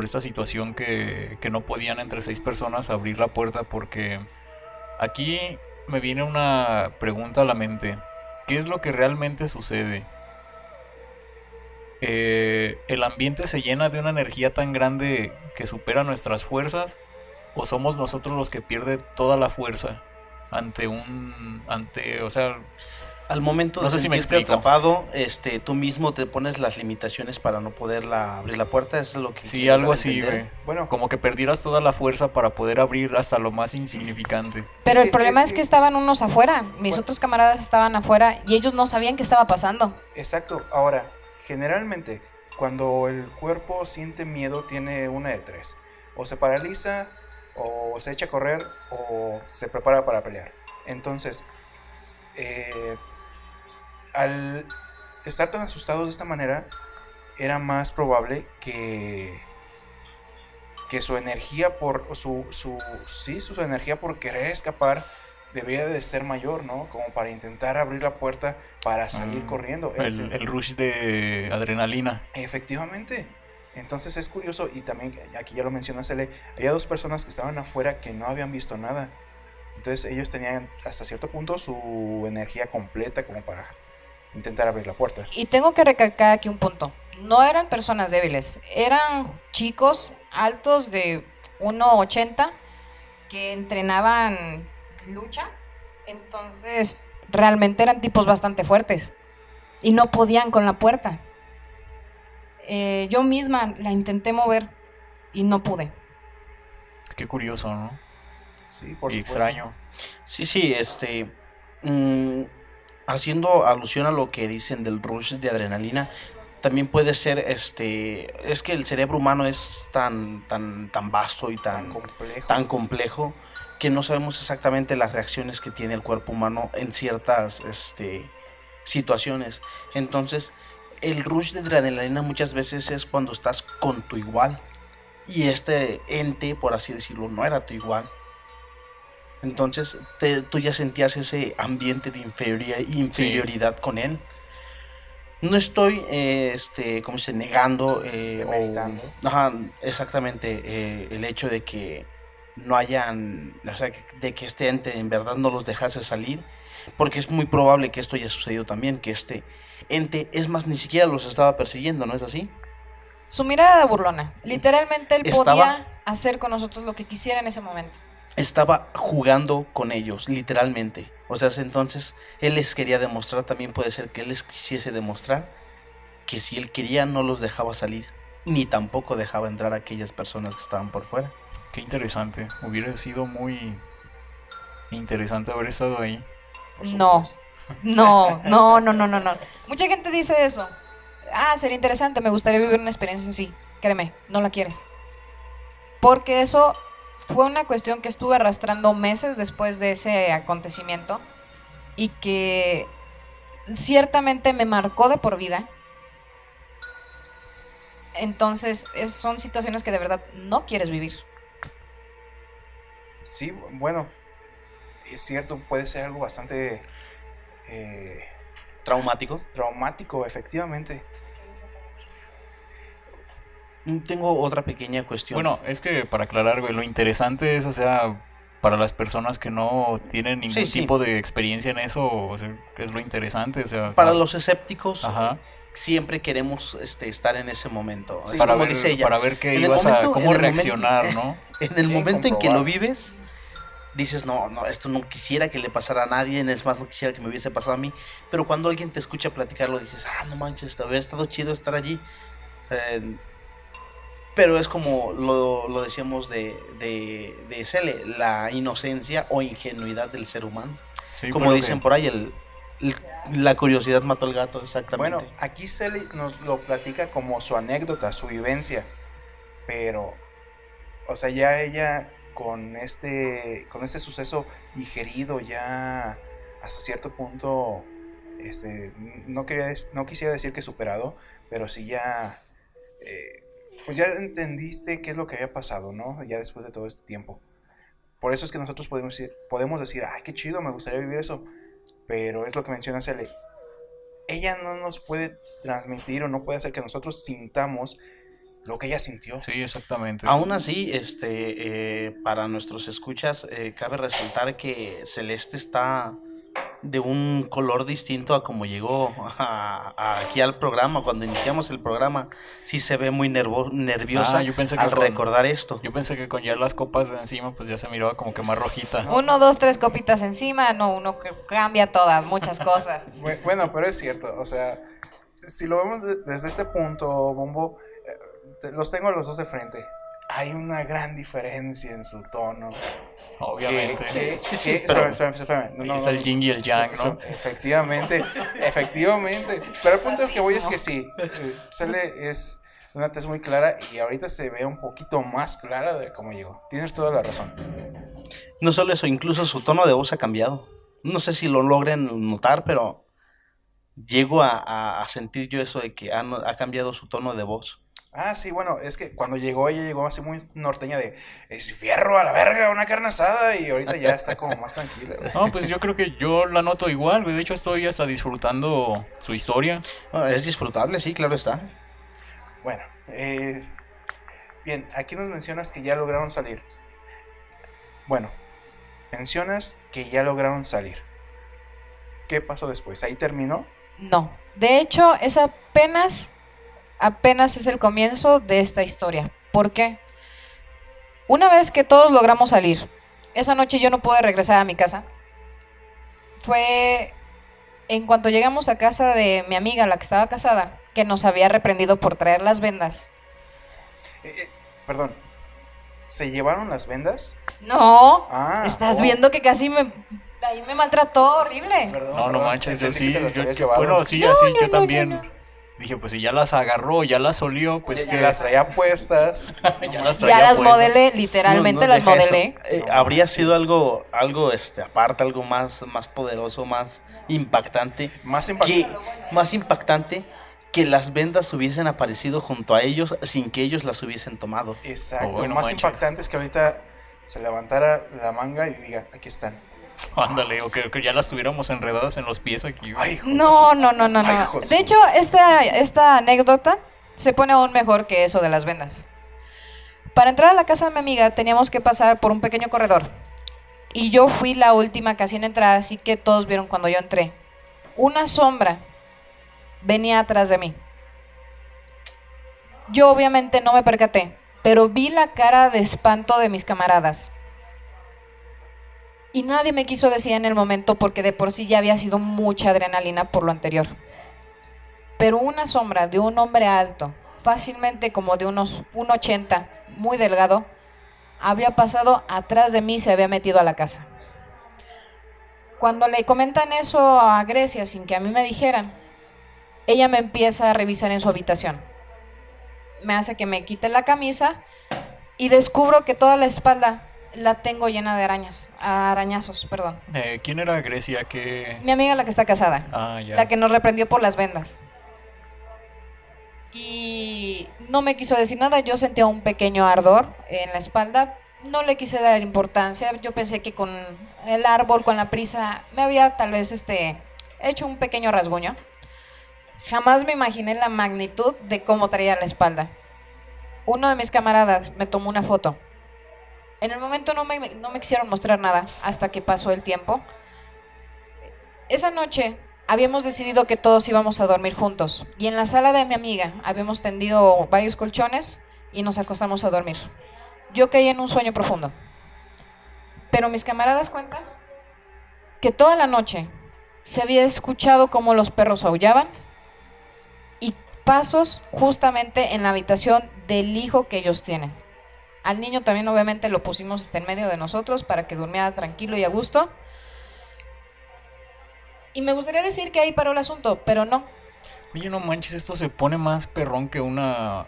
esta situación que no podían entre 6 personas abrir la puerta porque Aquí me viene una pregunta a la mente. ¿Qué es lo que realmente sucede? ¿El ambiente se llena de una energía tan grande que supera nuestras fuerzas? ¿O somos nosotros los que pierden toda la fuerza o sea, Al momento de no sé si me sentirte explico. atrapado, tú mismo te pones las limitaciones para no poder abrir la puerta? Eso es lo que Sí, quieres algo dar a así, entender. güey. Bueno, Como que perdieras toda la fuerza para poder abrir hasta lo más insignificante. Pero Es el que- problema es es que- que estaban unos afuera. Mis Bueno. otros camaradas estaban afuera y ellos no sabían qué estaba pasando. exacto. Ahora, generalmente, cuando el cuerpo siente miedo, tiene una de tres. O se paraliza, o se echa a correr, o se prepara para pelear. Entonces, al estar tan asustados de esta manera, era más probable que su energía su energía por querer escapar debería de ser mayor, ¿no? Como para intentar abrir la puerta para salir corriendo. El rush de adrenalina. Efectivamente. Entonces es curioso, y también aquí ya lo menciona Cele, había dos personas que estaban afuera que no habían visto nada. Entonces ellos tenían hasta cierto punto su energía completa como para intentar abrir la puerta. Y tengo que recalcar aquí un punto. No eran personas débiles, eran chicos altos de 1,80 que entrenaban lucha. Entonces, realmente eran tipos bastante fuertes y no podían con la puerta. Yo misma la intenté mover y no pude. Qué curioso, ¿no? Sí, por Y supuesto. extraño. Sí, haciendo alusión a lo que dicen del rush de adrenalina, también puede ser, es que el cerebro humano es tan vasto y Tan complejo. tan complejo que no sabemos exactamente las reacciones que tiene el cuerpo humano en ciertas situaciones. Entonces, el rush de adrenalina muchas veces es cuando estás con tu igual y este ente, por así decirlo, no era tu igual. Entonces tú ya sentías ese ambiente de inferioridad con él. No estoy, ¿cómo se dice? Negando Demeritando. ajá, exactamente, el hecho de que no hayan, o sea, de que este ente en verdad no los dejase salir, porque es muy probable que esto haya sucedido también, que este ente, es más, ni siquiera los estaba persiguiendo, ¿no es así? Su mirada de burlona. Literalmente él Estaba- podía hacer con nosotros lo que quisiera en ese momento. Estaba jugando con ellos, literalmente. O sea, entonces él les quería demostrar, también puede ser que él les quisiese demostrar que si él quería no los dejaba salir, ni tampoco dejaba entrar a aquellas personas que estaban por fuera. Qué interesante. Hubiera sido muy interesante haber estado ahí. No, no. Mucha gente dice eso. Ah, sería interesante, me gustaría vivir una experiencia así. Créeme, no la quieres. Porque eso fue una cuestión que estuve arrastrando meses después de ese acontecimiento y que ciertamente me marcó de por vida. Entonces, son situaciones que de verdad no quieres vivir. Sí, bueno, es cierto, puede ser algo bastante Traumático. traumático, efectivamente. Tengo otra pequeña cuestión. Bueno, es que para aclarar, güey, lo interesante es, o sea, para las personas que no tienen ningún Sí. tipo de experiencia en eso, o sea, que es lo interesante, o sea, Para los escépticos, ajá, siempre queremos estar en ese momento. Sí, Es para como ver, dice ella. para ver qué En el ibas momento- a, cómo en el reaccionar, momento- ¿no? En el Sí, momento en que comprobar. lo vives, dices, no, esto no quisiera que le pasara a nadie, es más, no quisiera que me hubiese pasado a mí. Pero cuando alguien te escucha platicarlo, dices, no manches, hubiera estado chido estar allí. Pero es como lo decíamos de Cele, la inocencia o ingenuidad del ser humano. Sí, Como fue lo dicen que- por ahí, la curiosidad mató al gato, exactamente. Bueno, aquí Cele nos lo platica como su anécdota, su vivencia, pero, o sea, ya ella con este suceso digerido ya hasta cierto punto, no quisiera decir que superado, pero sí ya, pues ya entendiste qué es lo que había pasado, ¿no? Ya después de todo este tiempo. Por eso es que nosotros podemos decir, ay, qué chido, me gustaría vivir eso. Pero es lo que menciona Cele. Ella no nos puede transmitir o no puede hacer que nosotros sintamos lo que ella sintió. Sí, exactamente. Aún así, para nuestros escuchas, cabe resaltar que Celeste está de un color distinto a como llegó aquí al programa. Cuando iniciamos el programa, sí se ve muy nerviosa Yo pensé que al recordar esto. Yo pensé que con ya las copas de encima, pues ya se miraba como que más rojita. 1, 2, 3 copitas encima, no, uno que cambia todas, muchas cosas. Bueno, pero es cierto, o sea, si lo vemos desde este punto, Bombo, los tengo a los dos de frente. Hay una gran diferencia en su tono. Obviamente. Sí, pero- espérame. No, Es el yin y el yang, ¿no? Efectivamente. Pero el punto que voy es que sí, Cele es una tez muy clara y ahorita se ve un poquito más clara de cómo llegó. Tienes toda la razón. No solo eso, incluso su tono de voz ha cambiado. No sé si lo logren notar, pero llego a sentir yo eso de que ha cambiado su tono de voz. Ah, sí, bueno, es que cuando llegó, ella llegó así muy norteña de es fierro a la verga, una carne asada, y ahorita ya está como más tranquila, güey. No, pues yo creo que yo la noto igual, güey. De hecho, estoy hasta disfrutando su historia. Es disfrutable, sí, claro está. Bueno, bien, aquí nos mencionas que ya lograron salir. Bueno, mencionas que ya lograron salir. ¿Qué pasó después? ¿Ahí terminó? No, de hecho es apenas es el comienzo de esta historia. ¿Por qué? Una vez que todos logramos salir, esa noche yo no pude regresar a mi casa. Fue en cuanto llegamos a casa de mi amiga, la que estaba casada, que nos había reprendido por traer las vendas. Perdón, ¿se llevaron las vendas? No, Ah, estás oh. viendo que casi ahí me maltrató horrible. Perdón, No, no perdón, manches, yo entendí sí. que te las habías llevado. Bueno, sí, No, así, no, yo no, también. no. Dije, pues si ya las agarró, ya las olió, pues Ya que las traía puestas. ya las Ya traía las puestas. modelé, literalmente las deja eso. modelé. Habría sido algo aparte, algo más poderoso, más impactante. Más impactante. Más impactante que las vendas hubiesen aparecido junto a ellos sin que ellos las hubiesen tomado. Exacto, Oh, bueno, más manches. impactante es que ahorita se levantara la manga y diga, aquí están. Ándale, o que ya las tuviéramos enredadas en los pies aquí. güey. Ay, hijo de No, su- no, no, no, Ay, no. hijo de De su- hecho, esta anécdota se pone aún mejor que eso de las vendas. Para entrar a la casa de mi amiga teníamos que pasar por un pequeño corredor. Y yo fui la última casi en entrar, así que todos vieron cuando yo entré. Una sombra venía atrás de mí. Yo obviamente no me percaté, pero vi la cara de espanto de mis camaradas. Y nadie me quiso decir en el momento porque de por sí ya había sido mucha adrenalina por lo anterior. Pero una sombra de un hombre alto, fácilmente como de unos 1,80, muy delgado, había pasado atrás de mí y se había metido a la casa. Cuando le comentan eso a Grecia sin que a mí me dijeran, ella me empieza a revisar en su habitación. Me hace que me quite la camisa y descubro que toda la espalda la tengo llena de arañazos, perdón. ¿Quién era Grecia? Mi amiga la que está casada, Ah, ya. la que nos reprendió por las vendas. Y no me quiso decir nada, yo sentía un pequeño ardor en la espalda, no le quise dar importancia, yo pensé que con el árbol, con la prisa, me había tal vez hecho un pequeño rasguño. Jamás me imaginé la magnitud de cómo traía la espalda. Uno de mis camaradas me tomó una foto. En el momento no me quisieron mostrar nada hasta que pasó el tiempo. Esa noche habíamos decidido que todos íbamos a dormir juntos y en la sala de mi amiga habíamos tendido varios colchones y nos acostamos a dormir. Yo caí en un sueño profundo. Pero mis camaradas cuentan que toda la noche se había escuchado cómo los perros aullaban y pasos justamente en la habitación del hijo que ellos tienen. Al niño también obviamente lo pusimos en medio de nosotros para que durmiera tranquilo y a gusto. Y me gustaría decir que ahí paró el asunto, pero no. Oye, no manches, esto se pone más perrón que una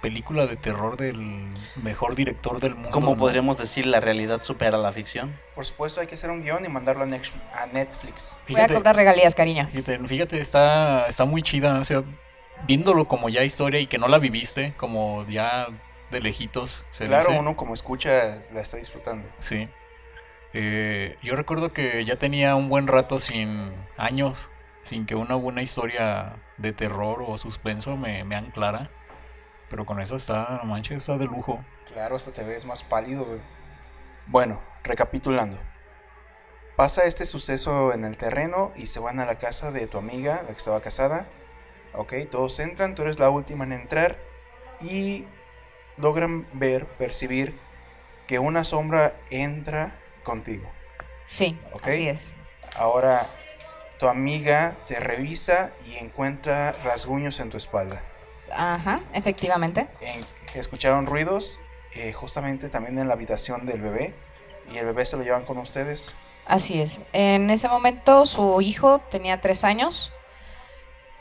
película de terror del mejor director del mundo. Como ¿no? podríamos decir, la realidad supera la ficción. Por supuesto, hay que hacer un guión y mandarlo a Netflix. Voy a cobrar regalías, cariño. Fíjate, está muy chida, o sea, viéndolo como ya historia y que no la viviste, como ya de lejitos, se Claro, dice. uno como escucha la está disfrutando. Sí. Yo recuerdo que ya tenía un buen rato años, sin que una buena historia de terror o suspenso me anclara. Pero con eso está, no manches, está de lujo. Claro, hasta te ves más pálido, güey. Bueno, recapitulando. Pasa este suceso en el terreno y se van a la casa de tu amiga, la que estaba casada. Ok, todos entran, tú eres la última en entrar y logran percibir que una sombra entra contigo. Sí, Ok. así es. Ahora, tu amiga te revisa y encuentra rasguños en tu espalda. Ajá, efectivamente. Escucharon ruidos justamente también en la habitación del bebé y el bebé se lo llevan con ustedes. Así es. En ese momento su hijo tenía 3 años.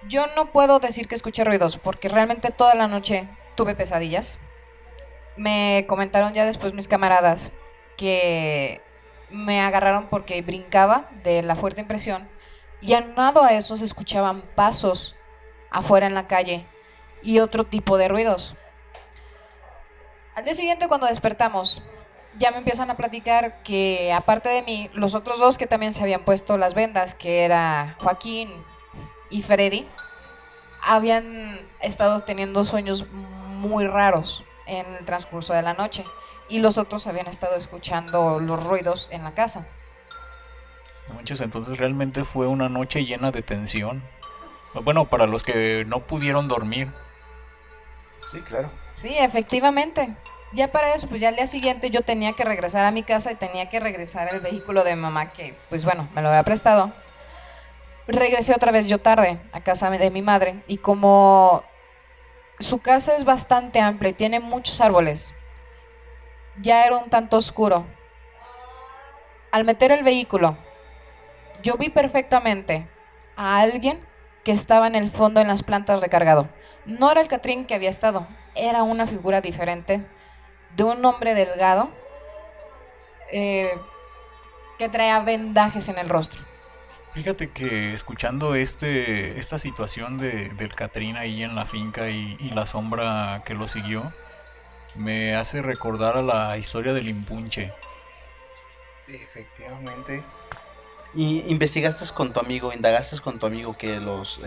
Yo no puedo decir que escuché ruidos porque realmente toda la noche tuve pesadillas. Me comentaron ya después mis camaradas que me agarraron porque brincaba de la fuerte impresión y aunado a eso se escuchaban pasos afuera en la calle y otro tipo de ruidos. Al día siguiente, cuando despertamos, ya me empiezan a platicar que aparte de mí, los otros 2 que también se habían puesto las vendas, que era Joaquín y Freddy, habían estado teniendo sueños muy raros en el transcurso de la noche y los otros habían estado escuchando los ruidos en la casa. No manches, entonces realmente fue una noche llena de tensión. Bueno, para los que no pudieron dormir. Sí, claro. Sí, efectivamente. Ya para eso, pues ya al día siguiente yo tenía que regresar a mi casa y tenía que regresar el vehículo de mi mamá que, pues bueno, me lo había prestado. Regresé otra vez yo tarde a casa de mi madre y como su casa es bastante amplia y tiene muchos árboles, ya era un tanto oscuro. Al meter el vehículo, yo vi perfectamente a alguien que estaba en el fondo en las plantas recargado. No era el Catrín que había estado, era una figura diferente de un hombre delgado que traía vendajes en el rostro. Fíjate que escuchando esta situación del Catrín ahí en la finca y la sombra que lo siguió, me hace recordar a la historia del Impunche. Efectivamente. ¿Y investigaste con tu amigo, indagaste con tu amigo que los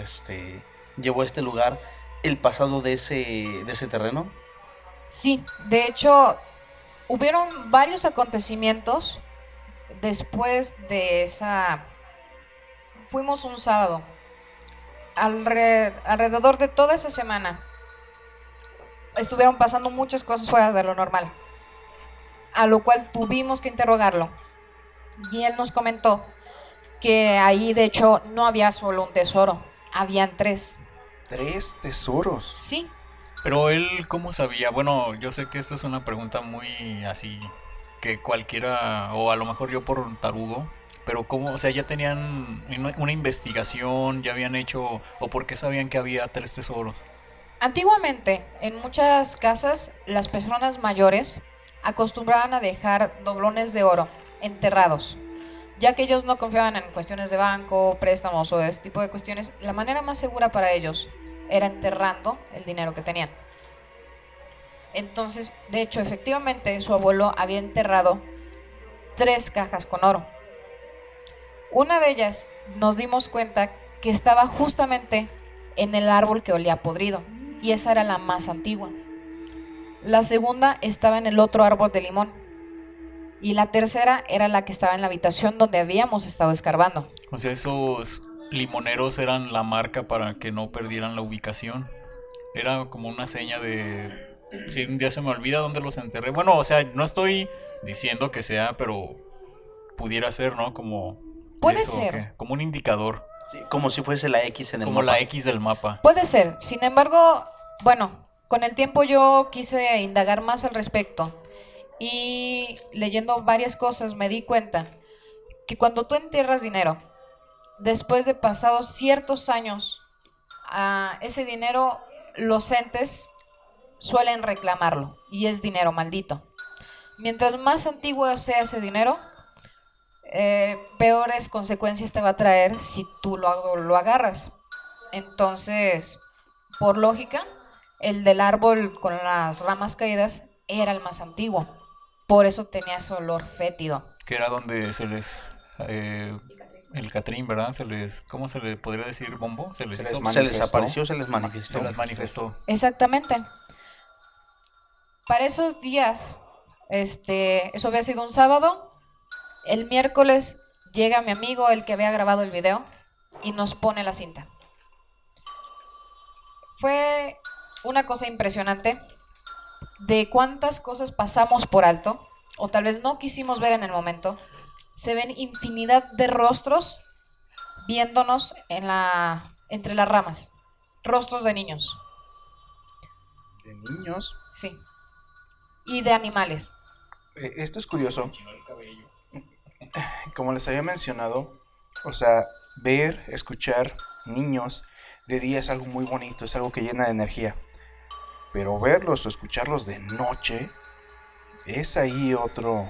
llevó a este lugar el pasado de ese terreno? Sí, de hecho, hubieron varios acontecimientos después de esa... Fuimos un sábado. Alrededor de toda esa semana estuvieron pasando muchas cosas fuera de lo normal, a lo cual tuvimos que interrogarlo. Y él nos comentó que ahí de hecho no había solo un tesoro, habían 3. 3 tesoros. Sí. Pero él, ¿cómo sabía? Bueno, yo sé que esto es una pregunta muy así, que cualquiera, o a lo mejor yo por tarugo, pero ¿cómo? O sea, ya tenían una investigación, ya habían hecho, o por qué sabían que había 3 tesoros. Antiguamente, en muchas casas, las personas mayores acostumbraban a dejar doblones de oro enterrados, ya que ellos no confiaban en cuestiones de banco, préstamos o ese tipo de cuestiones. La manera más segura para ellos era enterrando el dinero que tenían. Entonces, de hecho, efectivamente, su abuelo había enterrado 3 cajas con oro. Una de ellas nos dimos cuenta que estaba justamente en el árbol que olía podrido, y esa era la más antigua. La segunda estaba en el otro árbol de limón, y la tercera era la que estaba en la habitación donde habíamos estado escarbando. O sea, esos limoneros eran la marca para que no perdieran la ubicación. Era como una seña de... Si un día se me olvida dónde los enterré. Bueno, o sea, no estoy diciendo que sea, pero pudiera ser, ¿no? Como... Puede eso, ser. ¿qué? Como un indicador. Sí, como si fuese la X en el Como mapa. la X del mapa. Puede ser, sin embargo, bueno, con el tiempo yo quise indagar más al respecto y leyendo varias cosas me di cuenta que cuando tú entierras dinero, después de pasados ciertos años, ese dinero los entes suelen reclamarlo y es dinero maldito. Mientras más antiguo sea ese dinero, peores consecuencias te va a traer si tú lo agarras. Entonces, por lógica, el del árbol con las ramas caídas era el más antiguo. Por eso tenía ese olor fétido. Que era donde se les... el Catrín, ¿verdad? ¿Cómo se le podría decir? ¿Bombo? Se les Se les apareció, se les manifestó. Se les manifestó. Exactamente. Para esos días, eso había sido un sábado, el miércoles llega mi amigo, el que había grabado el video, y nos pone la cinta. Fue una cosa impresionante de cuántas cosas pasamos por alto, o tal vez no quisimos ver en el momento. Se ven infinidad de rostros viéndonos entre las ramas. Rostros de niños. De niños. Sí. Y de animales. Esto es curioso. Como les había mencionado, o sea, ver, escuchar niños de día es algo muy bonito, es algo que llena de energía. Pero verlos o escucharlos de noche es ahí otro,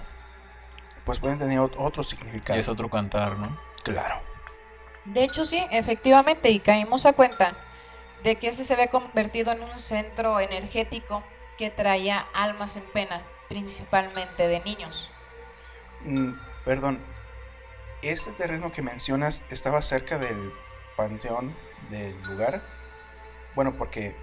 pues pueden tener otro significado. Y es otro cantar, ¿no? Claro. De hecho, sí, efectivamente, y caímos a cuenta de que ese se había convertido en un centro energético que traía almas en pena, principalmente de niños. Perdón, ¿este terreno que mencionas estaba cerca del panteón del lugar? Bueno, porque,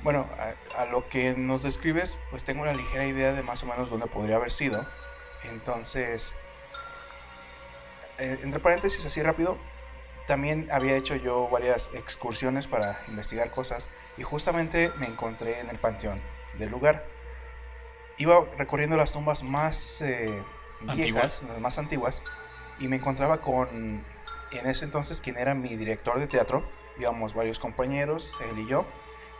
bueno, a lo que nos describes, pues tengo una ligera idea de más o menos dónde podría haber sido. Entonces, entre paréntesis, así rápido, también había hecho yo varias excursiones para investigar cosas y justamente me encontré en el panteón del lugar. Iba recorriendo las tumbas más viejas, las más antiguas, y me encontraba con, en ese entonces, quien era mi director de teatro. Íbamos varios compañeros, él y yo,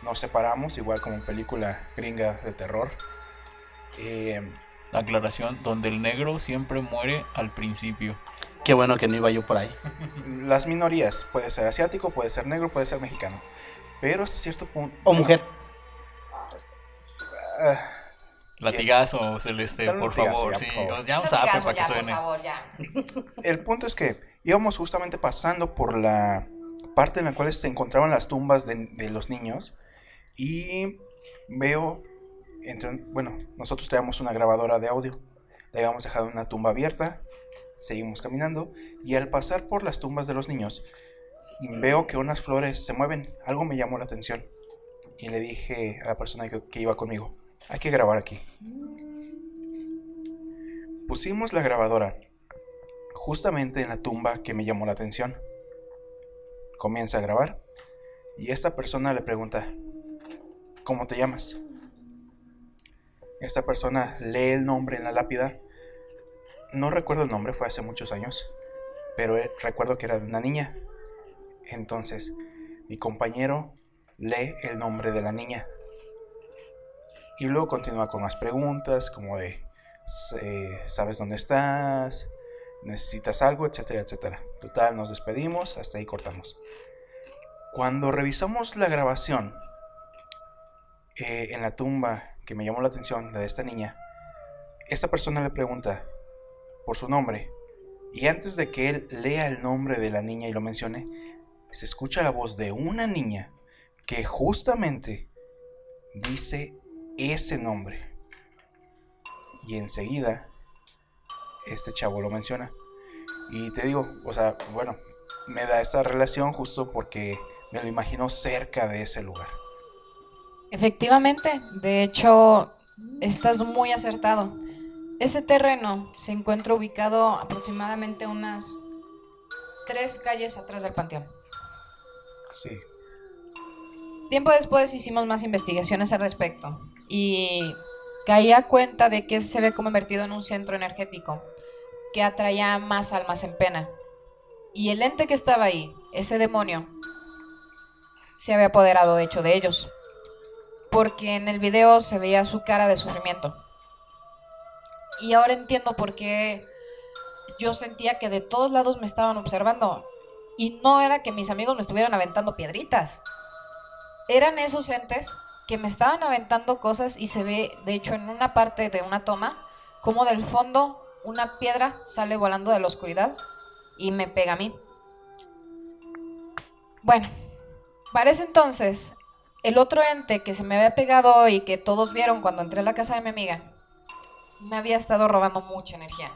nos separamos, igual como película gringa de terror. Aclaración, donde el negro siempre muere al principio. Qué bueno que no iba yo por ahí. Las minorías, puede ser asiático, puede ser negro, puede ser mexicano, pero hasta cierto punto... O mujer. Latigazo, Celeste, Dale un por latigazo, favor. ya, Sí, por favor. ya un zape para que Ya, suene. por favor, ya. El punto es que íbamos justamente pasando por la parte en la cual se encontraban las tumbas de los niños y veo, bueno, nosotros traíamos una grabadora de audio, la habíamos dejado en una tumba abierta, seguimos caminando y al pasar por las tumbas de los niños veo que unas flores se mueven, algo me llamó la atención y le dije a la persona que iba conmigo, hay que grabar aquí. Pusimos la grabadora justamente en la tumba que me llamó la atención. Comienza a grabar y esta persona le pregunta, ¿cómo te llamas? Esta persona lee el nombre en la lápida. No recuerdo el nombre, fue hace muchos años, pero recuerdo que era de una niña. Entonces, mi compañero lee el nombre de la niña y luego continúa con más preguntas como de ¿sabes dónde estás? ¿Necesitas algo? Etcétera, etcétera. Total, nos despedimos, hasta ahí cortamos. Cuando revisamos la grabación en la tumba que me llamó la atención, la de esta niña, esta persona le pregunta por su nombre y antes de que él lea el nombre de la niña y lo mencione, se escucha la voz de una niña que justamente dice ese nombre y enseguida este chavo lo menciona y te digo, o sea, bueno, me da esta relación justo porque me lo imagino cerca de ese lugar. Efectivamente, de hecho, estás muy acertado. Ese terreno se encuentra ubicado aproximadamente unas 3 calles atrás del panteón. Sí. Tiempo después hicimos más investigaciones al respecto y caí a cuenta de que se había convertido en un centro energético que atraía más almas en pena. Y el ente que estaba ahí, ese demonio, se había apoderado de hecho de ellos, porque en el video se veía su cara de sufrimiento. Y ahora entiendo por qué yo sentía que de todos lados me estaban observando. Y no era que mis amigos me estuvieran aventando piedritas. Eran esos entes que me estaban aventando cosas y se ve, de hecho, en una parte de una toma, como del fondo una piedra sale volando de la oscuridad y me pega a mí. Bueno, para ese entonces, el otro ente que se me había pegado y que todos vieron cuando entré a la casa de mi amiga, me había estado robando mucha energía.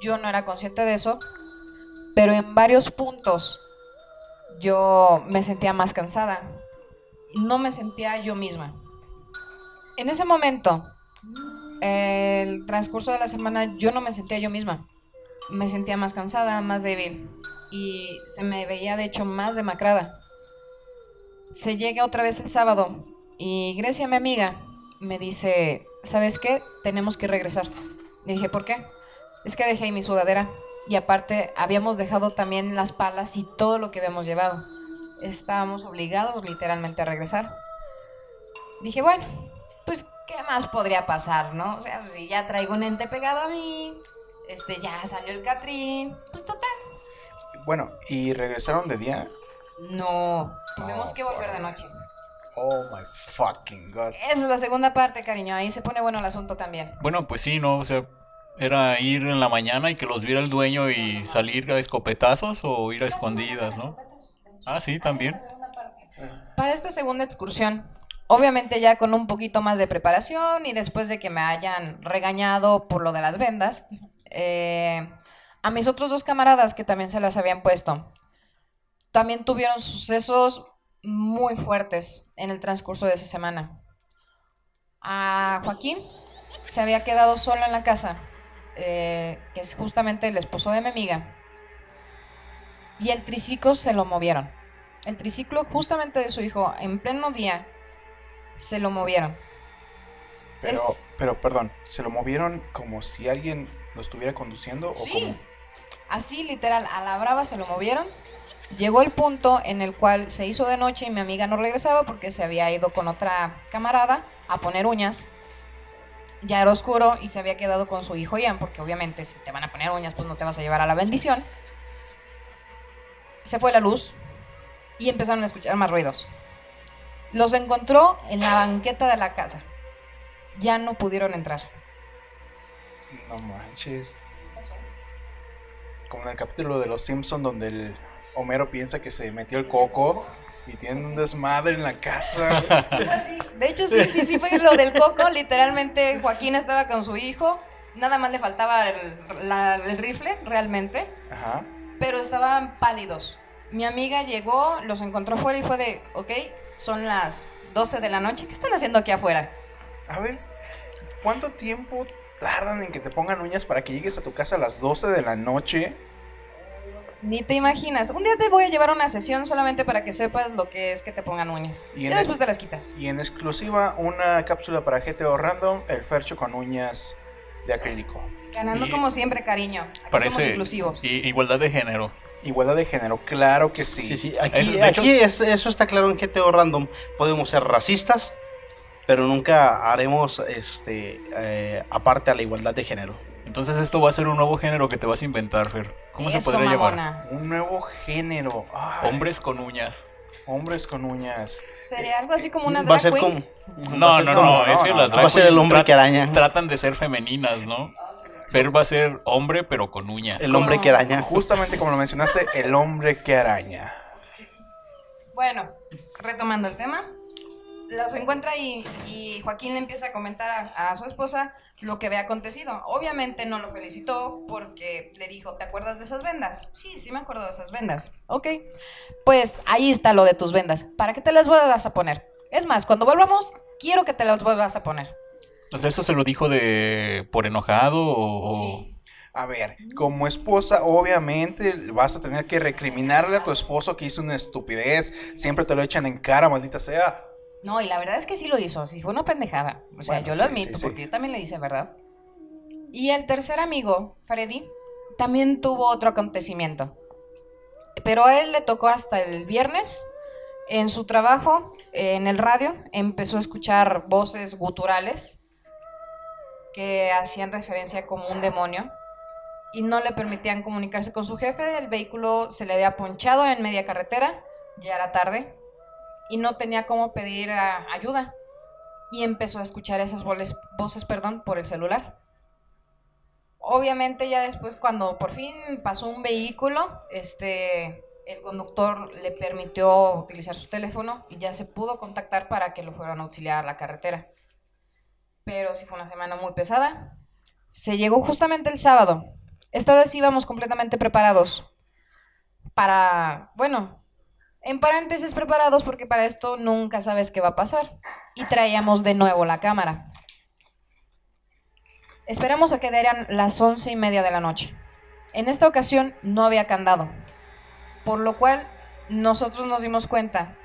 Yo no era consciente de eso, pero en varios puntos yo me sentía más cansada. No me sentía yo misma. En ese momento, el transcurso de la semana, yo no me sentía yo misma. Me sentía más cansada, más débil y se me veía de hecho más demacrada. Se llega otra vez el sábado y Grecia, mi amiga, me dice, ¿sabes qué? Tenemos que regresar. Le dije, ¿por qué? Es que dejé ahí mi sudadera y aparte habíamos dejado también las palas y todo lo que habíamos llevado. Estábamos obligados literalmente a regresar. Dije, bueno, pues ¿qué más podría pasar, no? O sea, si ya traigo un ente pegado a mí, ya salió el Catrín, pues total. Bueno, ¿y regresaron de día? No, tuvimos que volver de noche. Oh my fucking god. Esa es la segunda parte, cariño, ahí se pone bueno el asunto también. Bueno, pues sí, ¿no? O sea, era ir en la mañana y que los viera el dueño y salir a escopetazos o ir a escondidas, ¿no? Ah, sí, también. Para esta segunda excursión, obviamente ya con un poquito más de preparación y después de que me hayan regañado por lo de las vendas, a mis otros dos camaradas que también se las habían puesto, también tuvieron sucesos muy fuertes en el transcurso de esa semana. A Joaquín se había quedado solo en la casa, que es justamente el esposo de mi amiga, y el triciclo se lo movieron. El triciclo justamente de su hijo, en pleno día, se lo movieron. Pero, perdón, ¿se lo movieron como si alguien lo estuviera conduciendo? Sí, o como... así literal, a la brava se lo movieron. Llegó el punto en el cual se hizo de noche y mi amiga no regresaba porque se había ido con otra camarada a poner uñas. Ya era oscuro y se había quedado con su hijo Ian, porque obviamente si te van a poner uñas, pues no te vas a llevar a la bendición. Se fue la luz y empezaron a escuchar más ruidos. Los encontró en la banqueta de la casa. Ya no pudieron entrar. No manches. Como en el capítulo de Los Simpson donde el Homero piensa que se metió el coco y tienen un desmadre en la casa. De hecho, sí fue lo del coco. Literalmente Joaquín estaba con su hijo. Nada más le faltaba el rifle, realmente. Ajá. Pero estaban pálidos. Mi amiga llegó, los encontró afuera y fue de, ok, son las 12 de la noche. ¿Qué están haciendo aquí afuera? A ver, ¿cuánto tiempo tardan en que te pongan uñas para que llegues a tu casa a las 12 de la noche? Ni te imaginas. Un día te voy a llevar a una sesión solamente para que sepas lo que es que te pongan uñas. Y después te las quitas. Y en exclusiva, una cápsula para GTO Random, el Fercho con uñas de acrílico. Ganando como siempre, cariño. Aquí Parece somos inclusivos. Igualdad de género. Igualdad de género, claro que sí. Sí, De hecho, eso está claro en GTO Random. Podemos ser racistas, pero nunca haremos aparte a la igualdad de género. Entonces esto va a ser un nuevo género que te vas a inventar, Fer. ¿Cómo se Eso, podría mamona. llamar? Un nuevo género. Ay, Hombres con uñas. hombres con uñas. Sería algo así como una Va a drag ser queen. como... No, es que no, las no. drag Va a ser el queen hombre que araña. Tratan de ser femeninas, ¿no? Fer va a ser hombre, pero con uñas. El hombre que araña. Justamente como lo mencionaste, el hombre que araña. Bueno, retomando el tema, los encuentra y Joaquín le empieza a comentar a su esposa lo que había acontecido. Obviamente no lo felicitó porque le dijo, ¿te acuerdas de esas vendas? Sí me acuerdo de esas vendas. Ok, pues ahí está lo de tus vendas. ¿Para qué te las vuelvas a poner? Es más, cuando volvamos, quiero que te las vuelvas a poner. O sea, ¿eso se lo dijo por enojado o...? Sí. A ver, como esposa, obviamente vas a tener que recriminarle a tu esposo que hizo una estupidez. Siempre te lo echan en cara, maldita sea. No, y la verdad es que sí lo hizo, sí fue una pendejada. O sea, Bueno, yo sí, lo admito, sí. porque yo también le hice, ¿verdad? Y el tercer amigo, Freddy, también tuvo otro acontecimiento. Pero a él le tocó hasta el viernes. En su trabajo, en el radio, empezó a escuchar voces guturales que hacían referencia como un demonio y no le permitían comunicarse con su jefe. El vehículo se le había ponchado en media carretera, ya era tarde, y no tenía cómo pedir ayuda. Y empezó a escuchar esas voces por el celular. Obviamente ya después, cuando por fin pasó un vehículo, el conductor le permitió utilizar su teléfono y ya se pudo contactar para que lo fueran a auxiliar a la carretera. Pero sí fue una semana muy pesada. Se llegó justamente el sábado. Esta vez íbamos completamente preparados para, bueno, En paréntesis, preparados porque para esto nunca sabes qué va a pasar. Y traíamos de nuevo la cámara. Esperamos a que dieran las 11:30 de la noche. En esta ocasión no había candado, por lo cual nosotros nos dimos cuenta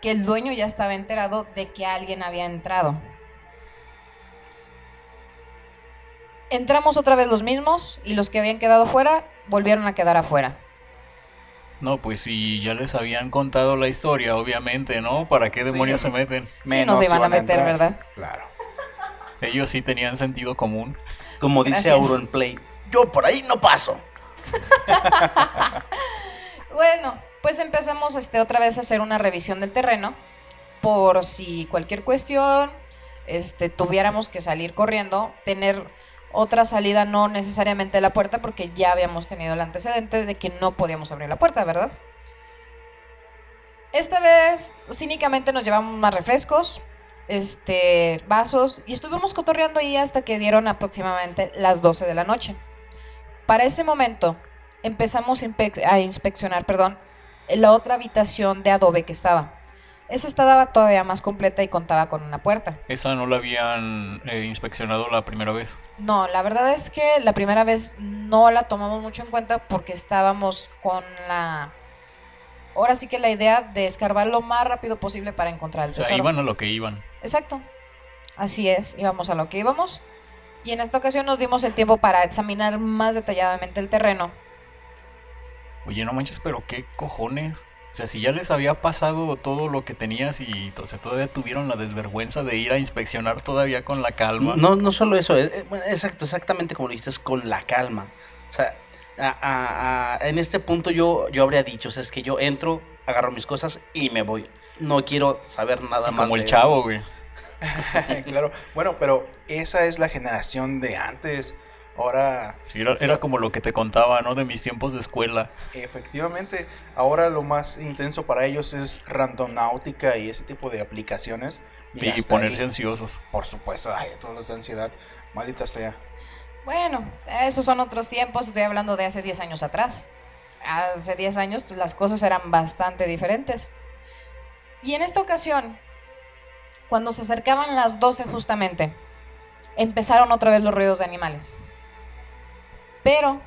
que el dueño ya estaba enterado de que alguien había entrado. Entramos otra vez los mismos y los que habían quedado fuera volvieron a quedar afuera. No, pues si ya les habían contado la historia, obviamente, ¿no? ¿Para qué demonios se meten? Sí, nos iban a meter, ¿verdad? Claro. Ellos sí tenían sentido común. Como dice Gracias. Auronplay, yo por ahí no paso. Bueno, pues empezamos otra vez a hacer una revisión del terreno por si cualquier cuestión tuviéramos que salir corriendo, tener otra salida, no necesariamente la puerta, porque ya habíamos tenido el antecedente de que no podíamos abrir la puerta, ¿verdad? Esta vez cínicamente nos llevamos más refrescos, vasos, y estuvimos cotorreando ahí hasta que dieron aproximadamente las 12 de la noche. Para ese momento empezamos a inspeccionar, la otra habitación de adobe que estaba. Esa estaba todavía más completa y contaba con una puerta. Esa no la habían inspeccionado la primera vez. No, la verdad es que la primera vez no la tomamos mucho en cuenta porque estábamos con ahora sí que la idea de escarbar lo más rápido posible para encontrar el O sea, tesoro. iban a lo que iban. Exacto. Así es, íbamos a lo que íbamos. Y en esta ocasión nos dimos el tiempo para examinar más detalladamente el terreno. Oye, no manches, pero qué cojones. O sea, si ya les había pasado todo lo que tenías y todavía tuvieron la desvergüenza de ir a inspeccionar todavía con la calma. No solo eso, bueno, exactamente como lo dijiste, es con la calma. O sea, en este punto yo habría dicho, o sea, es que yo entro, agarro mis cosas y me voy. No quiero saber nada más. Como el de chavo, güey. Claro. Bueno, pero esa es la generación de antes. Ahora, Sí, era como lo que te contaba, ¿no? De mis tiempos de escuela. efectivamente, ahora lo más intenso para ellos es randonáutica y ese tipo de aplicaciones. Y hasta ponerse ahí, ansiosos. por supuesto, ay, todos los de ansiedad, maldita sea. Bueno, esos son otros tiempos, estoy hablando de hace 10 años atrás. Hace 10 años las cosas eran bastante diferentes. Y en esta ocasión, cuando se acercaban las 12 justamente, empezaron otra vez los ruidos de animales. Pero,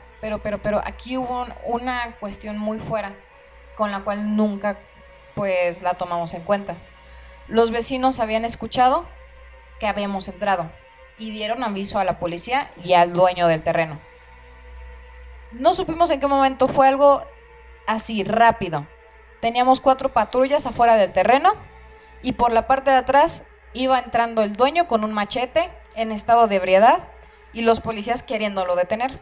aquí hubo una cuestión muy fuera, con la cual nunca, pues, la tomamos en cuenta. Los vecinos habían escuchado que habíamos entrado y dieron aviso a la policía y al dueño del terreno. No supimos en qué momento, fue algo así, rápido. Teníamos 4 patrullas afuera del terreno y por la parte de atrás iba entrando el dueño con un machete en estado de ebriedad y los policías queriéndolo detener.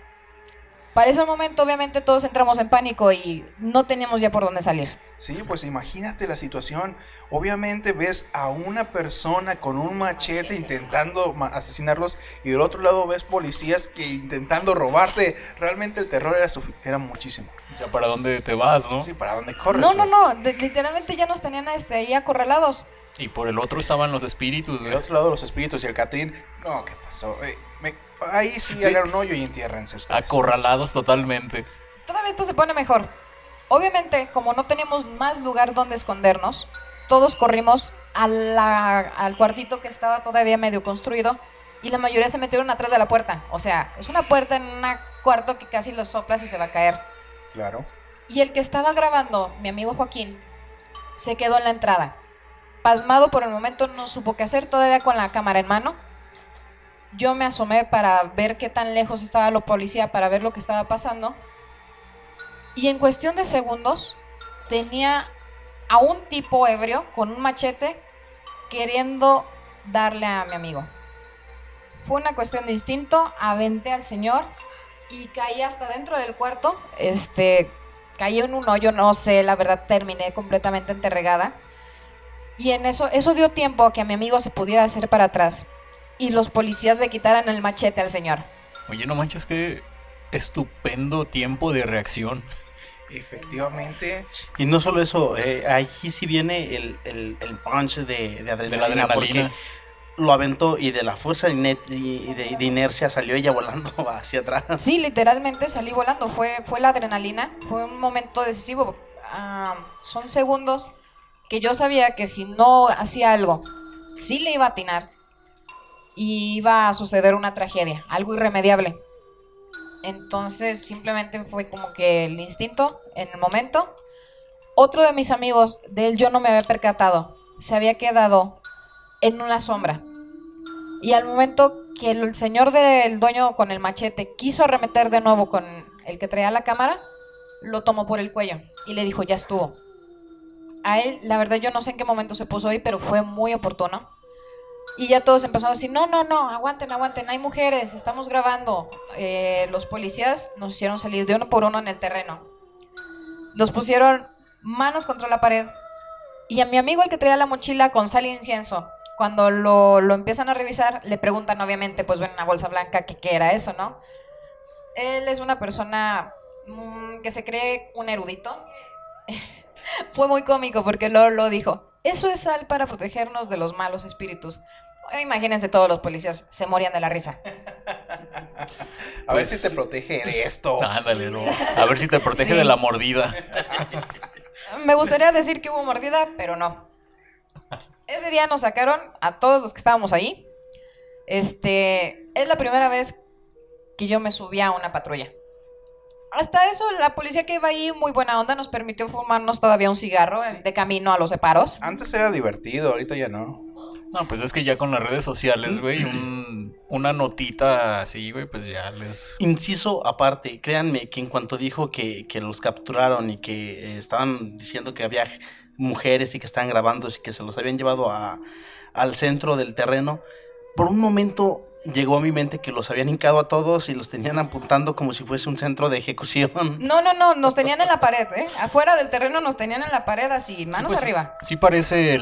Para ese momento, obviamente, todos entramos en pánico y no teníamos ya por dónde salir. Sí, pues imagínate la situación. Obviamente ves a una persona con un machete intentando asesinarlos y del otro lado ves policías que intentando robarte. Realmente el terror era muchísimo. O sea, ¿para dónde te vas, no? Sí, ¿para dónde corres? No, literalmente ya nos tenían ahí acorralados. Y por el otro estaban los espíritus, Del güey. otro lado los espíritus y el Catrín. No, ¿qué pasó? Ahí sí hagan un hoyo y entiérrense ustedes. Acorralados totalmente. Todavía esto se pone mejor. Obviamente, como no teníamos más lugar donde escondernos, todos corrimos al cuartito que estaba todavía medio construido y la mayoría se metieron atrás de la puerta. O sea, es una puerta en un cuarto que casi lo soplas y se va a caer. Claro. Y el que estaba grabando, mi amigo Joaquín, se quedó en la entrada. Pasmado por el momento, no supo qué hacer, todavía con la cámara en mano. Yo me asomé para ver qué tan lejos estaba la policía, para ver lo que estaba pasando. Y en cuestión de segundos, tenía a un tipo ebrio con un machete queriendo darle a mi amigo. Fue una cuestión de instinto, aventé al señor y caí hasta dentro del cuarto. Caí en un hoyo, no sé, la verdad terminé completamente enterregada. Y en eso dio tiempo a que a mi amigo se pudiera hacer para atrás y los policías le quitaran el machete al señor. Oye, no manches, qué estupendo tiempo de reacción. Efectivamente. Y no solo eso, aquí sí viene el punch de adrenalina, porque lo aventó y de la fuerza de inercia salió ella volando hacia atrás. Sí, literalmente salí volando, fue la adrenalina, fue un momento decisivo. son segundos que yo sabía que si no hacía algo, sí le iba a atinar y iba a suceder una tragedia, algo irremediable. Entonces simplemente fue como que el instinto en el momento. Otro de mis amigos, de él yo no me había percatado, se había quedado en una sombra. Y al momento que el señor del dueño con el machete quiso arremeter de nuevo con el que traía la cámara, lo tomó por el cuello y le dijo, ya estuvo. A él, la verdad, yo no sé en qué momento se puso ahí, pero fue muy oportuno. Y ya todos empezaron a decir, no, aguanten, hay mujeres, estamos grabando. Los policías nos hicieron salir de uno por uno en el terreno. Nos pusieron manos contra la pared. Y a mi amigo, el que traía la mochila con sal e incienso, cuando lo empiezan a revisar, le preguntan, obviamente, pues ven una bolsa blanca, que qué era eso, ¿no? Él es una persona que se cree un erudito. Fue muy cómico porque lo dijo. Eso es sal para protegernos de los malos espíritus. Imagínense, todos los policías se morían de la risa. A ver si te protege de esto. Ándale, no. A ver si te protege de la mordida. Me gustaría decir que hubo mordida, pero no. Ese día nos sacaron a todos los que estábamos ahí. Es la primera vez que yo me subí a una patrulla. Hasta eso, la policía que iba ahí, muy buena onda, nos permitió fumarnos todavía un cigarro de camino a los separos. Antes era divertido, ahorita ya no. No, pues es que ya con las redes sociales, güey, una notita así, güey, pues ya les... Inciso aparte, créanme que en cuanto dijo que los capturaron y que estaban diciendo que había mujeres y que estaban grabando y que se los habían llevado al centro del terreno, por un momento llegó a mi mente que los habían hincado a todos y los tenían apuntando como si fuese un centro de ejecución. No, nos tenían en la pared, afuera del terreno nos tenían en la pared así, manos arriba. Sí parece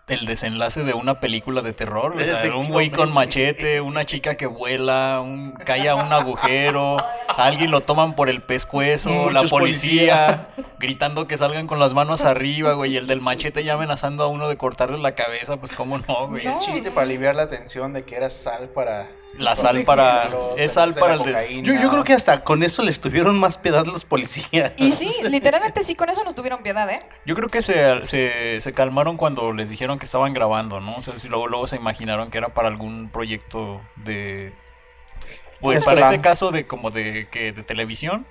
el desenlace de una película de terror, o sea, un güey con machete, una chica que vuela, cae a un agujero, a alguien lo toman por el pescuezo, la policía gritando que salgan con las manos arriba, güey, y el del machete ya amenazando a uno de cortarle la cabeza, pues cómo no, güey. El chiste para aliviar la tensión de que era sal para... La sal para... Es sal para el... Yo creo que hasta con eso les tuvieron más piedad los policías. Y sí, literalmente sí, con eso nos tuvieron piedad, Yo creo que se calmaron cuando les dijeron que estaban grabando, ¿no? O sea, si luego se imaginaron que era para algún proyecto de... Pues para ese caso de como de televisión.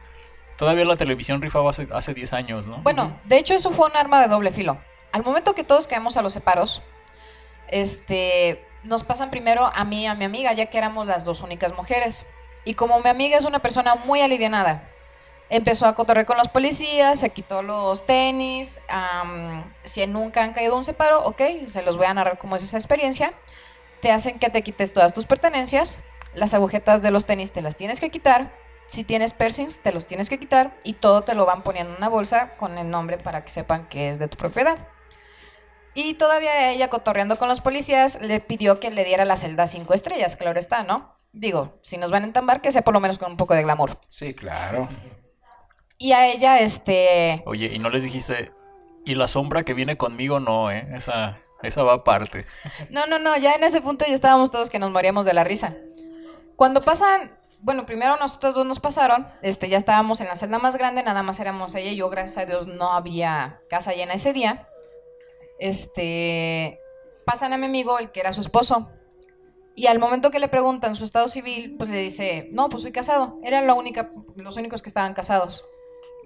Todavía la televisión rifaba hace 10 años, ¿no? Bueno, de hecho eso fue un arma de doble filo. Al momento que todos caemos a los separos, nos pasan primero a mí y a mi amiga, ya que éramos las dos únicas mujeres. Y como mi amiga es una persona muy alivianada, empezó a cotorrear con los policías, se quitó los tenis. Si nunca han caído un separo, ok, se los voy a narrar cómo es esa experiencia. Te hacen que te quites todas tus pertenencias, las agujetas de los tenis te las tienes que quitar, si tienes piercings te los tienes que quitar y todo te lo van poniendo en una bolsa con el nombre para que sepan que es de tu propiedad. Y todavía ella, cotorreando con los policías, le pidió que le diera la celda 5 estrellas, claro está, ¿no? Digo, si nos van a entambar, que sea por lo menos con un poco de glamour. Sí, claro. Y a ella, Oye, y no les dijiste, y la sombra que viene conmigo no, esa va aparte. No, ya en ese punto ya estábamos todos que nos moríamos de la risa. Cuando pasan, bueno, primero nosotros dos nos pasaron, ya estábamos en la celda más grande, nada más éramos ella y yo, gracias a Dios no había casa llena ese día. Pasan a mi amigo, el que era su esposo, y al momento que le preguntan su estado civil, pues le dice, no, pues soy casado. Eran los únicos que estaban casados.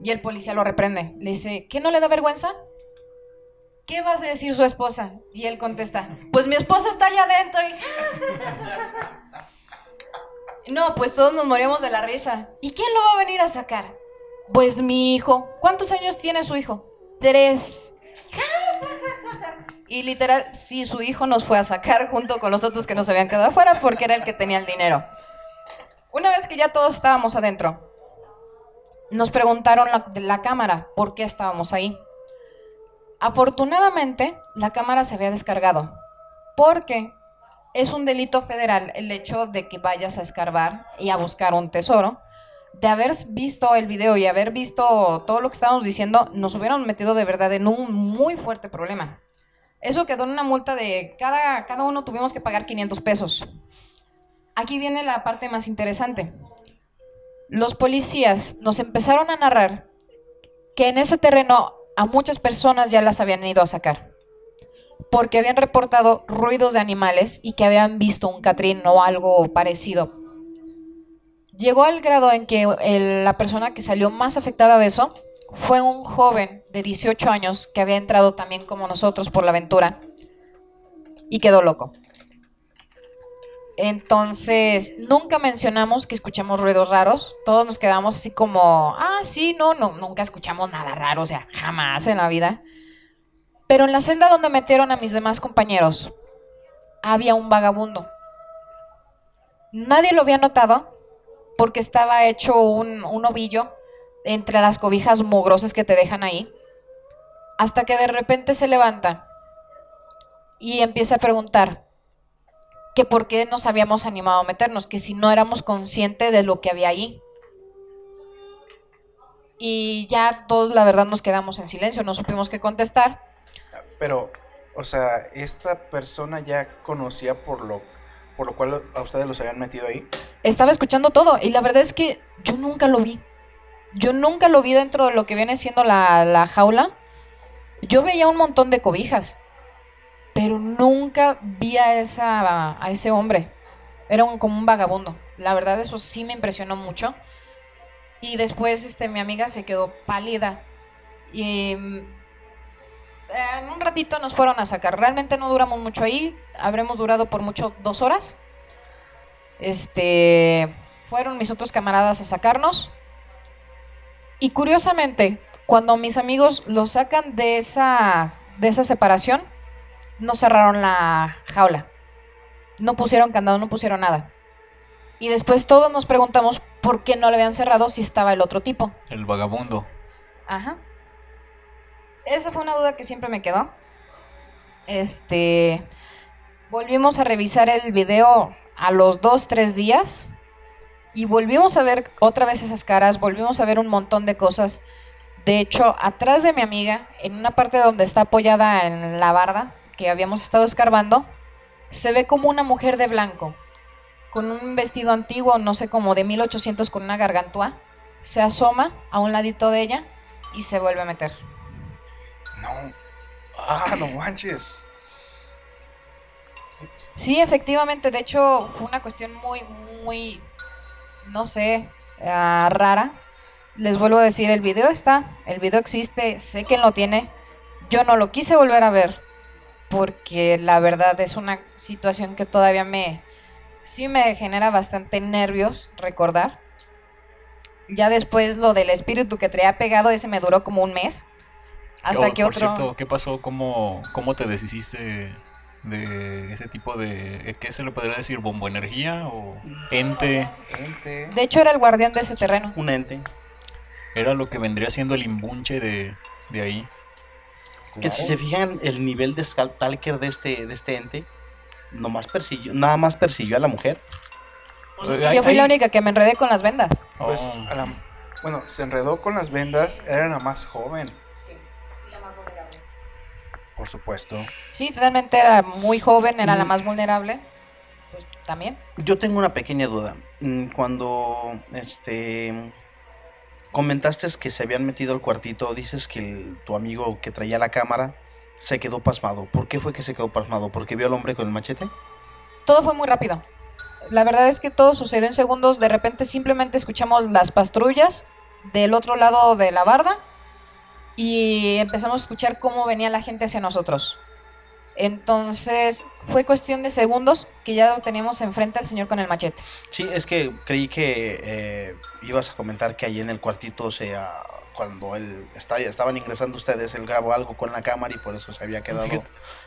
Y el policía lo reprende, le dice, ¿qué no le da vergüenza? ¿Qué vas a decir su esposa? Y él contesta, pues mi esposa está allá adentro. Y... No, pues todos nos moríamos de la risa. ¿Y quién lo va a venir a sacar? Pues mi hijo. ¿Cuántos años tiene su hijo? 3. Y literal, sí, su hijo nos fue a sacar junto con los otros que nos habían quedado afuera porque era el que tenía el dinero. Una vez que ya todos estábamos adentro, nos preguntaron de la cámara por qué estábamos ahí. Afortunadamente, la cámara se había descargado porque es un delito federal el hecho de que vayas a escarbar y a buscar un tesoro. De haber visto el video y haber visto todo lo que estábamos diciendo, nos hubieran metido de verdad en un muy fuerte problema. Eso quedó en una multa de cada uno tuvimos que pagar 500 pesos. Aquí viene la parte más interesante. Los policías nos empezaron a narrar que en ese terreno a muchas personas ya las habían ido a sacar, porque habían reportado ruidos de animales y que habían visto un catrín o algo parecido. Llegó al grado en que la persona que salió más afectada de eso fue un joven de 18 años que había entrado también como nosotros por la aventura y quedó loco. Entonces, nunca mencionamos que escuchamos ruidos raros. Todos nos quedamos así como, sí, no, nunca escuchamos nada raro, o sea, jamás en la vida. Pero en la celda donde metieron a mis demás compañeros, había un vagabundo. Nadie lo había notado porque estaba hecho un ovillo entre las cobijas mugrosas que te dejan ahí, hasta que de repente se levanta y empieza a preguntar que por qué nos habíamos animado a meternos, que si no éramos conscientes de lo que había ahí. Y ya todos la verdad nos quedamos en silencio, no supimos qué contestar. Pero, o sea, ¿esta persona ya conocía por lo cual a ustedes los habían metido ahí? Estaba escuchando todo y la verdad es que yo nunca lo vi. Yo nunca lo vi dentro de lo que viene siendo la jaula. Yo veía un montón de cobijas, pero nunca vi a ese hombre. Era como un vagabundo. La verdad eso sí me impresionó mucho. Y después mi amiga se quedó pálida. Y en un ratito nos fueron a sacar. Realmente no duramos mucho ahí. Habremos durado por mucho 2 horas. Fueron mis otros camaradas a sacarnos. Y curiosamente, cuando mis amigos los sacan de esa separación, no cerraron la jaula. No pusieron candado, no pusieron nada. Y después todos nos preguntamos por qué no le habían cerrado si estaba el otro tipo. El vagabundo. Ajá. Esa fue una duda que siempre me quedó. Volvimos a revisar el video a los 2-3 días y volvimos a ver otra vez esas caras, volvimos a ver un montón de cosas. De hecho, atrás de mi amiga, en una parte donde está apoyada en la barda que habíamos estado escarbando, se ve como una mujer de blanco, con un vestido antiguo, no sé, como de 1800, con una gargantúa, se asoma a un ladito de ella y se vuelve a meter. No manches. Sí, efectivamente, de hecho fue una cuestión muy, no sé, rara. Les vuelvo a decir, el video existe, sé quién lo tiene. Yo no lo quise volver a ver porque la verdad es una situación que todavía sí me genera bastante nervios recordar. Ya después lo del espíritu que traía pegado, ese me duró como un mes. Hasta que por otro... cierto, ¿qué pasó? ¿Cómo te deshiciste de ese tipo de... ¿qué se le podría decir? ¿Bomboenergía o ente? De hecho era el guardián de ese terreno. Un ente. Era lo que vendría siendo el imbunche de ahí. Que si se fijan el nivel de Stalker de este ente, nada más persiguió a la mujer. Yo fui la única que me enredé con las vendas. Pues, bueno, se enredó con las vendas, era la más joven. Sí, la más vulnerable. Por supuesto. Sí, realmente era muy joven, era la más vulnerable. Pues también. Yo tengo una pequeña duda. Cuando comentaste que se habían metido al cuartito, dices que tu amigo que traía la cámara se quedó pasmado. ¿Por qué fue que se quedó pasmado? ¿Porque vio al hombre con el machete? Todo fue muy rápido. La verdad es que todo sucedió en segundos. De repente simplemente escuchamos las patrullas del otro lado de la barda y empezamos a escuchar cómo venía la gente hacia nosotros. Entonces fue cuestión de segundos que ya lo teníamos enfrente al señor con el machete. Sí, es que creí que ibas a comentar que ahí en el cuartito, o sea, cuando estaban ingresando ustedes, él grabó algo con la cámara y por eso se había quedado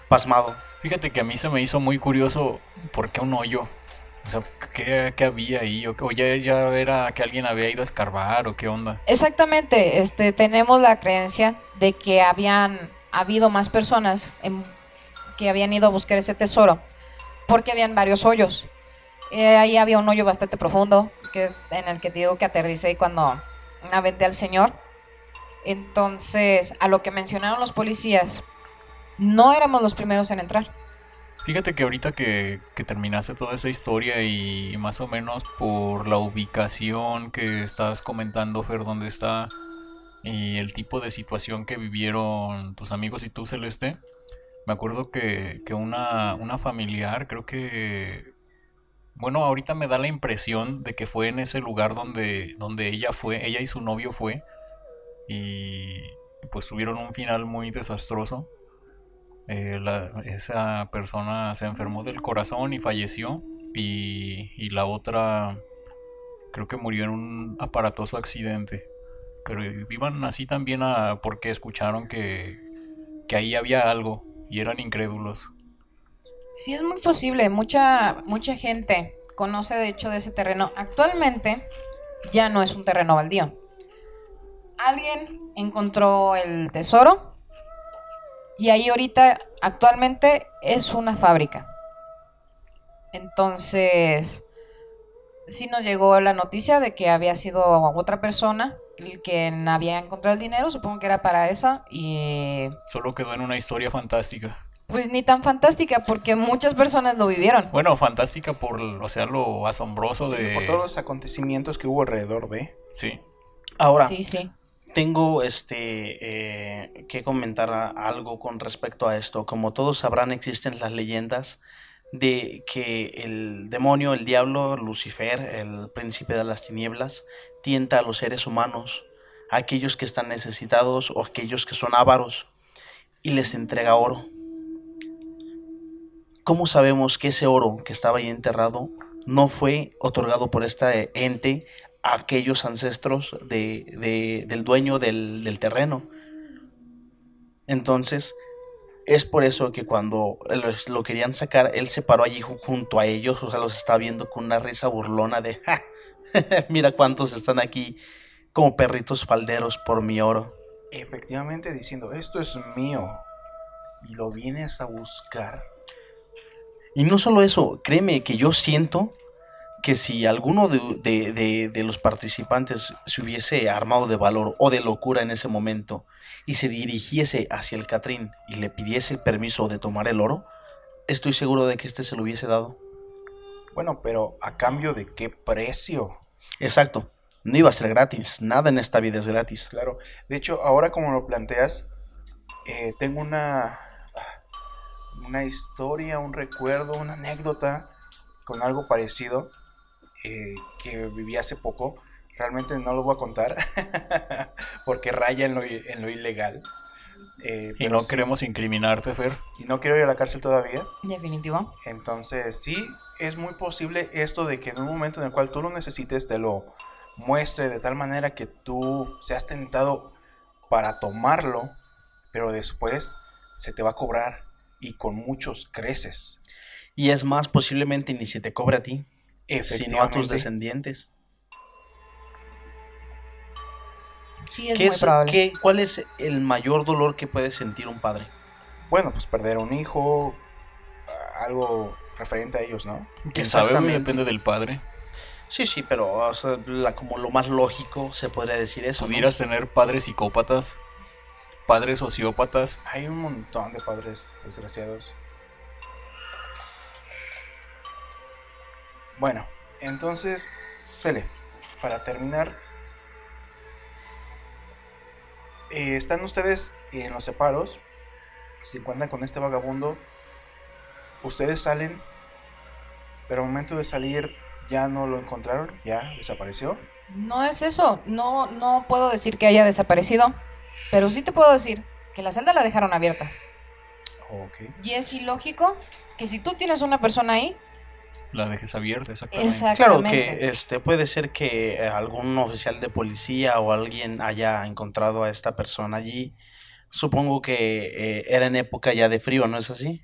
pasmado. Fíjate que a mí se me hizo muy curioso por qué un hoyo. O sea, ¿qué había ahí? ¿O ya era que alguien había ido a escarbar o qué onda? Exactamente, tenemos la creencia de que habían habido más personas que habían ido a buscar ese tesoro, porque habían varios hoyos. Ahí había un hoyo bastante profundo, que es en el que te digo que aterricé cuando aventé al señor. Entonces, a lo que mencionaron los policías, no éramos los primeros en entrar. Fíjate que ahorita que terminaste toda esa historia y más o menos por la ubicación que estás comentando, Fer, dónde está, y el tipo de situación que vivieron tus amigos y tú, Celeste, me acuerdo que una familiar, creo que, bueno, ahorita me da la impresión de que fue en ese lugar donde ella y su novio fue, y pues tuvieron un final muy desastroso. Esa persona se enfermó del corazón y falleció, y la otra creo que murió en un aparatoso accidente. Pero iban así también porque escucharon que ahí había algo y eran incrédulos. Sí, es muy posible. Mucha gente conoce de hecho de ese terreno. Actualmente ya no es un terreno baldío. Alguien encontró el tesoro y ahí ahorita actualmente es una fábrica. Entonces, sí nos llegó la noticia de que había sido otra persona el que había encontrado el dinero, supongo que era para eso, y Solo quedó en una historia fantástica. pues ni tan fantástica porque muchas personas lo vivieron. Bueno, fantástica por, o sea, lo asombroso Sí, de... por todos los acontecimientos que hubo alrededor de. Sí. Ahora, Sí, sí. tengo que comentar algo con respecto a esto. Como todos sabrán, existen las leyendas de que el demonio, el diablo, Lucifer, el príncipe de las tinieblas, tienta a los seres humanos, a aquellos que están necesitados o aquellos que son ávaros, y les entrega oro. ¿Cómo sabemos que ese oro que estaba ahí enterrado no fue otorgado por este ente a aquellos ancestros del dueño del terreno? Entonces, es por eso que cuando lo querían sacar, él se paró allí junto a ellos, o sea, los estaba viendo con una risa burlona de, ¡ja! Mira cuántos están aquí como perritos falderos por mi oro. Efectivamente diciendo, esto es mío. Y lo vienes a buscar. Y no solo eso, créeme que yo siento que si alguno de los participantes se hubiese armado de valor o de locura en ese momento y se dirigiese hacia el Catrín y le pidiese el permiso de tomar el oro, estoy seguro de que este se lo hubiese dado. Bueno, pero ¿a cambio de qué precio? Exacto, no iba a ser gratis, nada en esta vida es gratis. Claro, de hecho, ahora como lo planteas, tengo una historia, un recuerdo, una anécdota con algo parecido que viví hace poco. Realmente no lo voy a contar porque raya en lo ilegal. Y Pero no sí, queremos incriminarte, Fer. y no quiero ir a la cárcel todavía. Definitivo. Entonces sí, es muy posible esto de que en un momento en el cual tú lo necesites te lo muestre de tal manera que tú seas tentado para tomarlo, pero después se te va a cobrar y con muchos creces. Y es más, posiblemente ni se te cobre a ti, sino a tus Efectivamente. descendientes. Sí, es muy probable. ¿Cuál es el mayor dolor que puede sentir un padre? Bueno, pues perder un hijo, algo referente a ellos, ¿no? ¿Quién sabe? Exactamente. Depende del padre. Sí, pero o sea, como lo más lógico se podría decir eso, ¿no? Pudieras tener padres psicópatas, padres sociópatas. Hay un montón de padres desgraciados. Bueno, entonces, Cele, para terminar, están ustedes en los separos, se encuentran con este vagabundo, ustedes salen, pero al momento de salir ya no lo encontraron, ya desapareció. No es eso, no puedo decir que haya desaparecido, pero sí te puedo decir que la celda la dejaron abierta. Ok. Y es ilógico que si tú tienes una persona ahí, La dejes abierta, exactamente. Claro exactamente. que puede ser que algún oficial de policía o alguien haya encontrado a esta persona allí. Supongo que era en época ya de frío, ¿no es así?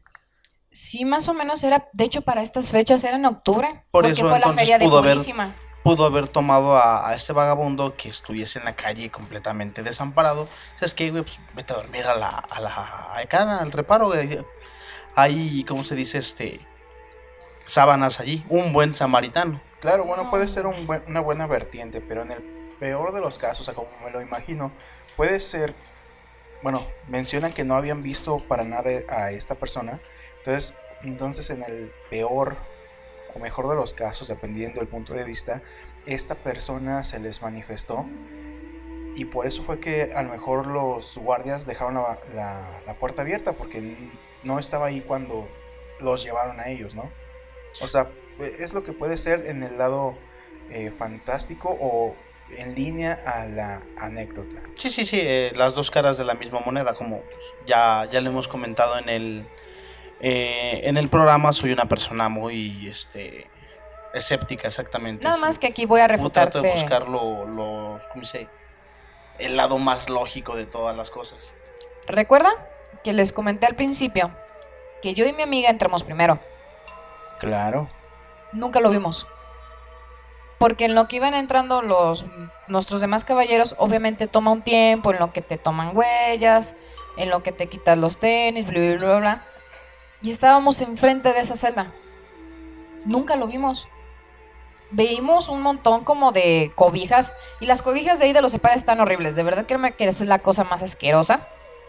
Sí, más o menos era, de hecho para estas fechas era en octubre, Por porque eso, fue la entonces, feria de pudo haber- Purísima. Pudo haber tomado a este vagabundo que estuviese en la calle completamente desamparado. ¿Sabes qué, güey? Pues vete a dormir acá, al reparo, güey. Hay, ¿cómo se dice? Sábanas allí. Un buen samaritano. Claro, bueno, puede ser una buena vertiente, pero en el peor de los casos, o sea, como me lo imagino, puede ser, bueno, mencionan que no habían visto para nada a esta persona, entonces en el peor o mejor de los casos, dependiendo del punto de vista, esta persona se les manifestó Y por eso fue que a lo mejor los guardias dejaron la puerta abierta, porque no estaba ahí cuando los llevaron a ellos, ¿no? O sea, es lo que puede ser en el lado fantástico o en línea a la anécdota. Sí, las dos caras de la misma moneda, como ya lo hemos comentado en el programa. Soy una persona muy escéptica, exactamente. Nada sí. más que aquí voy a refutarte. Trato de buscar ¿cómo se dice? El lado más lógico de todas las cosas. ¿Recuerda que les comenté al principio que yo y mi amiga entramos primero? Claro. Nunca lo vimos. Porque en lo que iban entrando nuestros demás caballeros, obviamente toma un tiempo en lo que te toman huellas, en lo que te quitas los tenis, bla, bla, bla, bla. Y estábamos enfrente de esa celda. Nunca lo vimos. Vimos un montón como de cobijas. Y las cobijas de ahí de los separes están horribles. De verdad créeme que esa es la cosa más asquerosa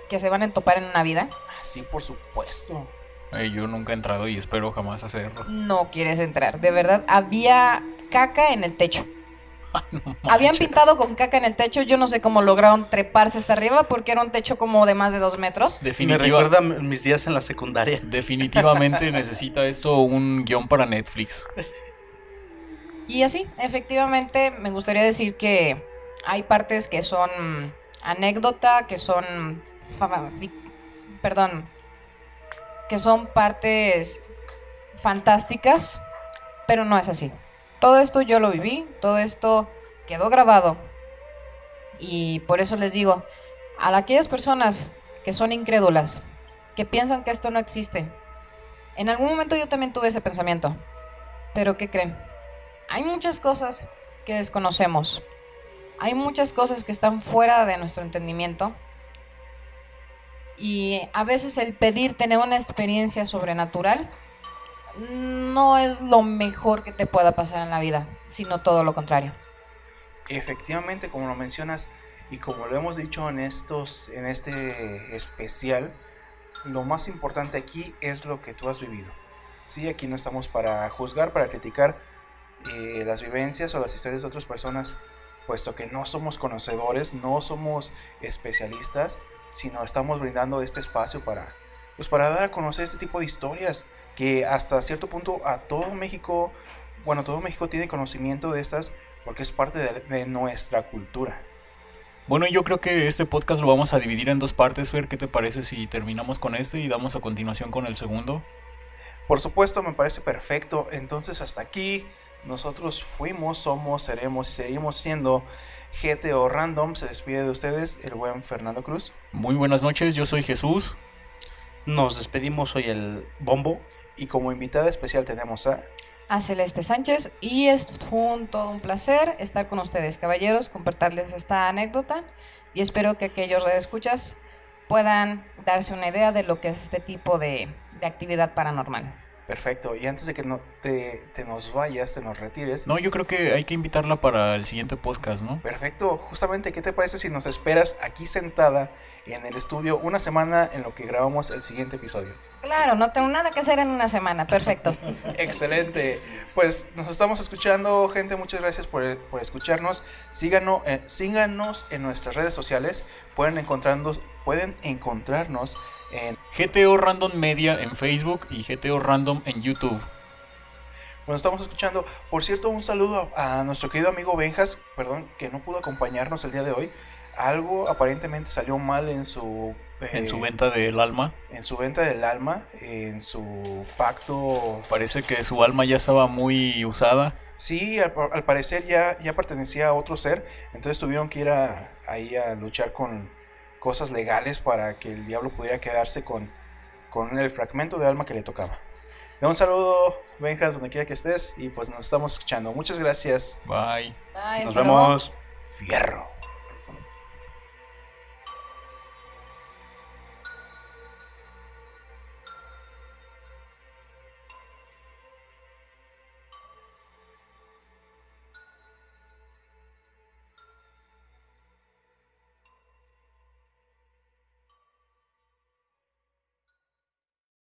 que se van a entopar en una vida. Sí, por supuesto. Yo nunca he entrado y espero jamás hacerlo. No quieres entrar. De verdad, había caca en el techo. No Habían manches. pintado con caca en el techo. Yo no sé cómo lograron treparse hasta arriba porque era un techo como de más de 2 metros. Me recuerda mis días en la secundaria. Definitivamente necesita esto un guión para Netflix. Y así, efectivamente, me gustaría decir que hay partes que son anécdota, que son que son partes fantásticas, pero no es así. Todo esto yo lo viví, todo esto quedó grabado. Y por eso les digo, a aquellas personas que son incrédulas, que piensan que esto no existe, en algún momento yo también tuve ese pensamiento. Pero ¿qué creen? Hay muchas cosas que desconocemos. Hay muchas cosas que están fuera de nuestro entendimiento. Y a veces el pedir tener una experiencia sobrenatural no es lo mejor que te pueda pasar en la vida, sino todo lo contrario. Efectivamente, como lo mencionas y como lo hemos dicho en este especial, lo más importante aquí es lo que tú has vivido. Sí, aquí no estamos para juzgar, para criticar las vivencias o las historias de otras personas, puesto que no somos conocedores, no somos especialistas, sino estamos brindando este espacio para dar a conocer este tipo de historias que hasta cierto punto todo México tiene conocimiento de estas porque es parte de nuestra cultura. Bueno, yo creo que este podcast lo vamos a dividir en 2 partes, Fer. ¿Qué te parece si terminamos con este y damos a continuación con el segundo? Por supuesto, me parece perfecto. Entonces hasta aquí nosotros fuimos, somos, seremos y seguimos siendo GTO Random. Se despide de ustedes el buen Fernando Cruz. Muy buenas noches, yo soy Jesús. Nos despedimos, soy el Bombo. Y como invitada especial tenemos A Celeste Sánchez. Y fue todo un placer estar con ustedes, caballeros, compartirles esta anécdota. Y espero que aquellos redescuchas puedan darse una idea de lo que es este tipo de actividad paranormal. Perfecto, y antes de que te nos vayas, te nos retires. No, yo creo que hay que invitarla para el siguiente podcast, ¿no? Perfecto, justamente, ¿qué te parece si nos esperas aquí sentada en el estudio una semana en lo que grabamos el siguiente episodio? Claro, no tengo nada que hacer en una semana, perfecto. Excelente, pues nos estamos escuchando, gente, muchas gracias por escucharnos. Síganos en nuestras redes sociales, pueden encontrarnos en GTO Random Media en Facebook y GTO Random en YouTube. Bueno, estamos escuchando. Por cierto, un saludo a nuestro querido amigo Benjas, que no pudo acompañarnos el día de hoy. Algo aparentemente salió mal en su venta del alma. En su venta del alma, en su pacto. Parece que su alma ya estaba muy usada. Sí, al parecer ya pertenecía a otro ser. Entonces tuvieron que ir ahí a luchar con cosas legales para que el diablo pudiera quedarse con el fragmento de alma que le tocaba. Un saludo, Benjas, donde quiera que estés, y pues nos estamos escuchando. Muchas gracias. Bye. Bye, Nos hasta luego. vemos. Fierro.